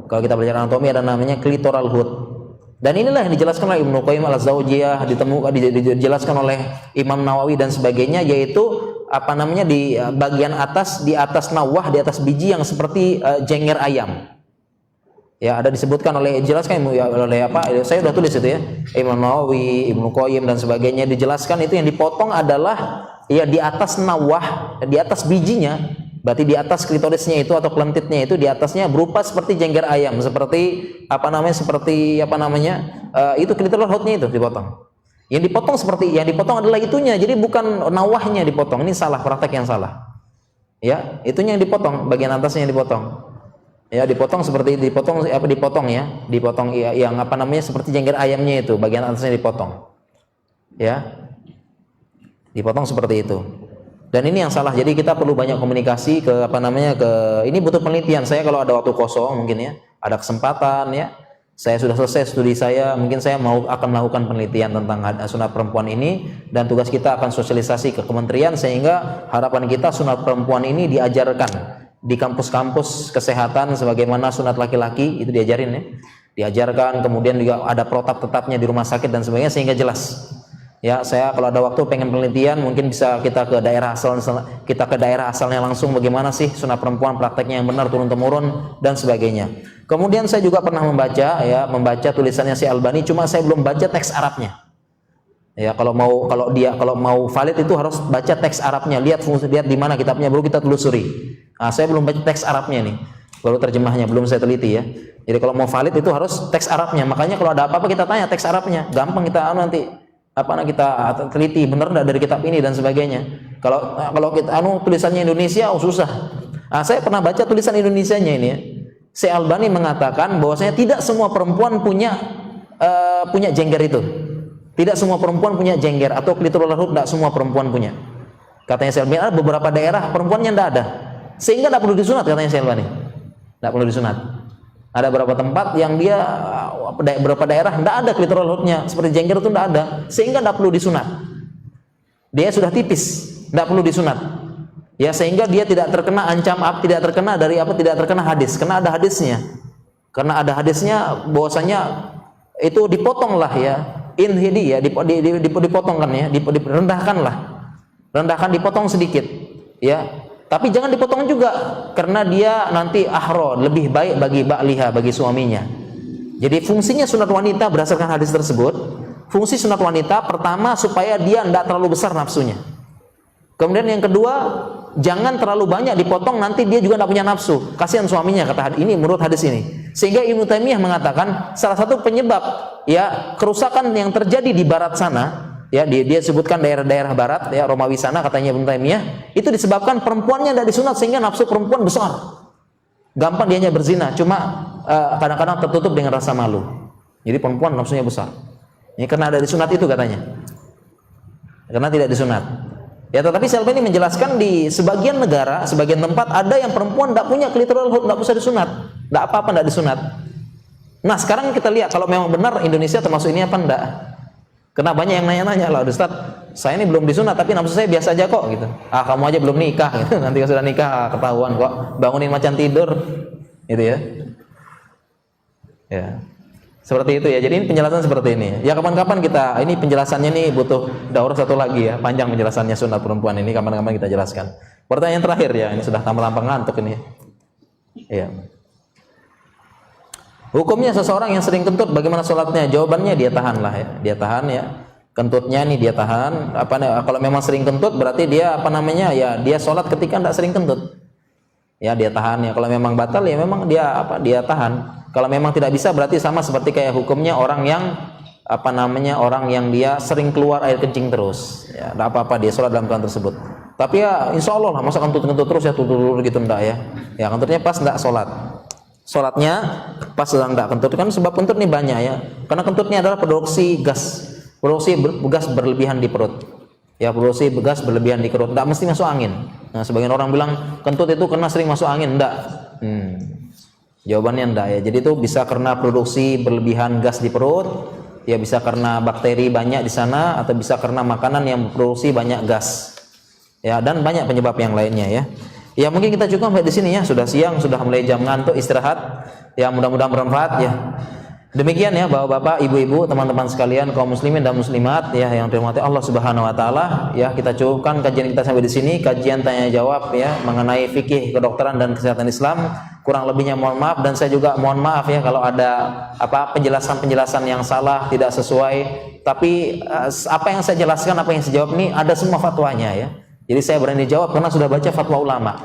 Kalau kita belajar anatomi ada namanya clitoral hood. Dan inilah yang dijelaskan oleh Ibnu Qayyim al-Zawjiyah, dijelaskan oleh Imam Nawawi dan sebagainya, yaitu di bagian atas, di atas nawah, di atas biji yang seperti jengger ayam. Ya, ada disebutkan jelaskan oleh saya sudah tulis itu ya, Imam Nawawi, Ibnu Qayyim dan sebagainya, dijelaskan itu yang dipotong adalah ya di atas nawah, di atas bijinya, berarti di atas klitorisnya itu atau kelentitnya itu, di atasnya berupa seperti jengger ayam, seperti itu klitoral hoodnya itu dipotong. Yang dipotong adalah itunya, jadi bukan nawahnya dipotong. Ini salah, praktek yang salah. Ya, itunya yang dipotong, bagian atasnya yang dipotong. Ya, dipotong seperti dipotong yang seperti jengger ayamnya itu, bagian atasnya dipotong. Ya. Dipotong seperti itu. Dan ini yang salah. Jadi kita perlu banyak komunikasi ini butuh penelitian. Saya kalau ada waktu kosong mungkin ya, ada kesempatan ya. Saya sudah selesai studi saya, mungkin saya akan melakukan penelitian tentang sunat perempuan ini, dan tugas kita akan sosialisasi ke kementerian sehingga harapan kita sunat perempuan ini diajarkan di kampus-kampus kesehatan sebagaimana sunat laki-laki itu diajarin ya. Diajarkan, kemudian juga ada protap tetapnya di rumah sakit dan sebagainya sehingga jelas. Ya, saya kalau ada waktu pengen penelitian mungkin bisa kita ke daerah asalnya langsung bagaimana sih sunat perempuan prakteknya yang benar turun temurun dan sebagainya. Kemudian saya juga pernah membaca tulisannya si Albani, cuma saya belum baca teks Arabnya. Ya, kalau mau valid itu harus baca teks Arabnya, lihat di mana kitabnya baru kita telusuri. Nah, saya belum baca teks Arabnya nih. Baru terjemahnya belum saya teliti ya. Jadi kalau mau valid itu harus teks Arabnya. Makanya kalau ada apa-apa kita tanya teks Arabnya. Gampang kita nanti kita teliti benar enggak dari kitab ini dan sebagainya. Kalau kita tulisannya Indonesia susah. Nah, saya pernah baca tulisan Indonesianya ini ya. Syekh Albani mengatakan bahwasanya tidak semua perempuan punya jengger itu. Tidak semua perempuan punya jengger atau klitorul lahud, tidak semua perempuan punya. Katanya Syekh Albani ada beberapa daerah perempuannya tidak ada. Sehingga tidak perlu disunat katanya Syekh Albani. Tidak perlu disunat. Ada beberapa tempat yang dia beberapa daerah tidak ada klitorul lahudnya, seperti jengger itu tidak ada, sehingga tidak perlu disunat. Dia sudah tipis, tidak perlu disunat. Ya, sehingga dia tidak terkena tidak terkena hadis, karena ada hadisnya. Karena ada hadisnya bahwasanya itu dipotonglah ya, inhidi ya, dipotongkan ya, rendahkan dipotong sedikit ya. Tapi jangan dipotong juga, karena dia nanti ahro, lebih baik bagi suaminya. Jadi fungsinya sunat wanita berdasarkan hadis tersebut, fungsi sunat wanita pertama supaya dia tidak terlalu besar nafsunya. Kemudian yang kedua, jangan terlalu banyak dipotong, nanti dia juga tidak punya nafsu. Kasihan suaminya, kata ini menurut hadis ini. Sehingga Ibnu Taimiyah mengatakan salah satu penyebab ya kerusakan yang terjadi di barat sana. Ya, dia sebutkan daerah-daerah barat ya, Romawi sana, katanya Ibnu Taimiyah, itu disebabkan perempuannya tidak disunat sehingga nafsu perempuan besar. Gampang dianya berzina, cuma kadang-kadang tertutup dengan rasa malu. Jadi perempuan nafsunya besar. Ini karena ada disunat itu katanya. Karena tidak disunat. Ya, tetapi Syekh Albani menjelaskan di sebagian negara, sebagian tempat ada yang perempuan tidak punya klitorul lahud, tidak usah disunat. Tidak apa-apa tidak disunat. Nah, sekarang kita lihat kalau memang benar Indonesia termasuk ini apa enggak. Karena banyak yang nanya-nanya lah, Ustaz, saya ini belum disunat tapi nafsu saya biasa aja kok gitu. Ah, kamu aja belum nikah gitu. Nanti kalau sudah nikah ketahuan kok, bangunin macan tidur gitu ya. Ya. Seperti itu ya. Jadi ini penjelasan seperti ini. Ya, kapan-kapan ini penjelasannya nih butuh daurah satu lagi ya, panjang penjelasannya sunat perempuan ini, kapan-kapan kita jelaskan. Pertanyaan terakhir ya, ini sudah tambah-tambah ngantuk ini. Iya. Hukumnya seseorang yang sering kentut bagaimana sholatnya? Jawabannya dia tahan lah ya, dia tahan ya. Kentutnya nih dia tahan. Kalau memang sering kentut berarti dia ya dia sholat ketika tidak sering kentut. Ya, dia tahan ya. Kalau memang batal ya memang dia tahan. Kalau memang tidak bisa berarti sama seperti kayak hukumnya orang yang orang yang dia sering keluar air kencing terus. Ya, tidak apa-apa dia sholat dalam keadaan tersebut. Tapi ya insya Allah lah, masa kentut terus ya tutur gitu enggak ya. Ya, kentutnya pas enggak sholat. Sholatnya pas sedang tidak kentut, kan sebab kentut ini banyak ya, karena kentutnya adalah produksi gas berlebihan di perut ya, produksi gas berlebihan di perut, tidak mesti masuk angin. Nah, sebagian orang bilang kentut itu karena sering masuk angin, enggak. Jawabannya enggak ya. Jadi itu bisa karena produksi berlebihan gas di perut ya, bisa karena bakteri banyak di sana, atau bisa karena makanan yang produksi banyak gas ya, dan banyak penyebab yang lainnya ya. Ya, mungkin kita cukup sampai di sini ya, sudah siang, sudah mulai jam ngantuk, istirahat. Ya, mudah-mudahan bermanfaat ya. Demikian ya Bapak-bapak, Ibu-ibu, teman-teman sekalian, kaum muslimin dan muslimat ya yang dirahmati Allah Subhanahu wa taala. Ya, kita cukupkan kajian kita sampai di sini, kajian tanya jawab ya mengenai fikih kedokteran dan kesehatan Islam. Kurang lebihnya mohon maaf, dan saya juga mohon maaf ya kalau ada penjelasan-penjelasan yang salah, tidak sesuai. Tapi apa yang saya jelaskan, apa yang saya jawab ini ada semua fatwanya ya. Jadi saya berani jawab karena sudah baca fatwa ulama.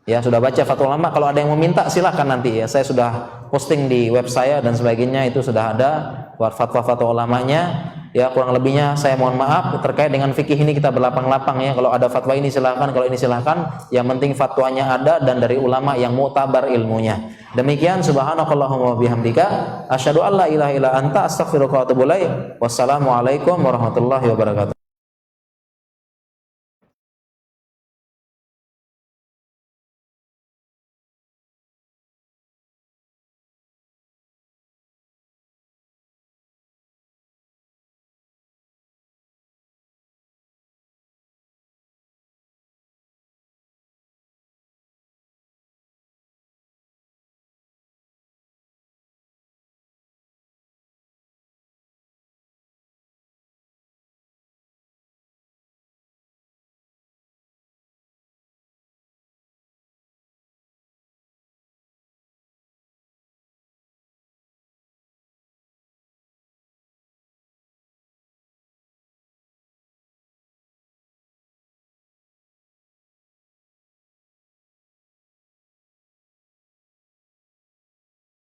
Ya, sudah baca fatwa ulama. Kalau ada yang meminta silahkan nanti ya. Saya sudah posting di web saya dan sebagainya, itu sudah ada buat fatwa-fatwa ulamanya. Ya, kurang lebihnya saya mohon maaf. Terkait dengan fikih ini kita berlapang-lapang ya. Kalau ada fatwa ini silahkan, kalau ini silahkan. Yang penting fatwanya ada dan dari ulama yang mu'tabar ilmunya. Demikian, subhanakallahumma wabihamdika asyhadu an la ilaha illa anta astaghfiruka wa atubu ilaik. Wassalamualaikum warahmatullahi wabarakatuh.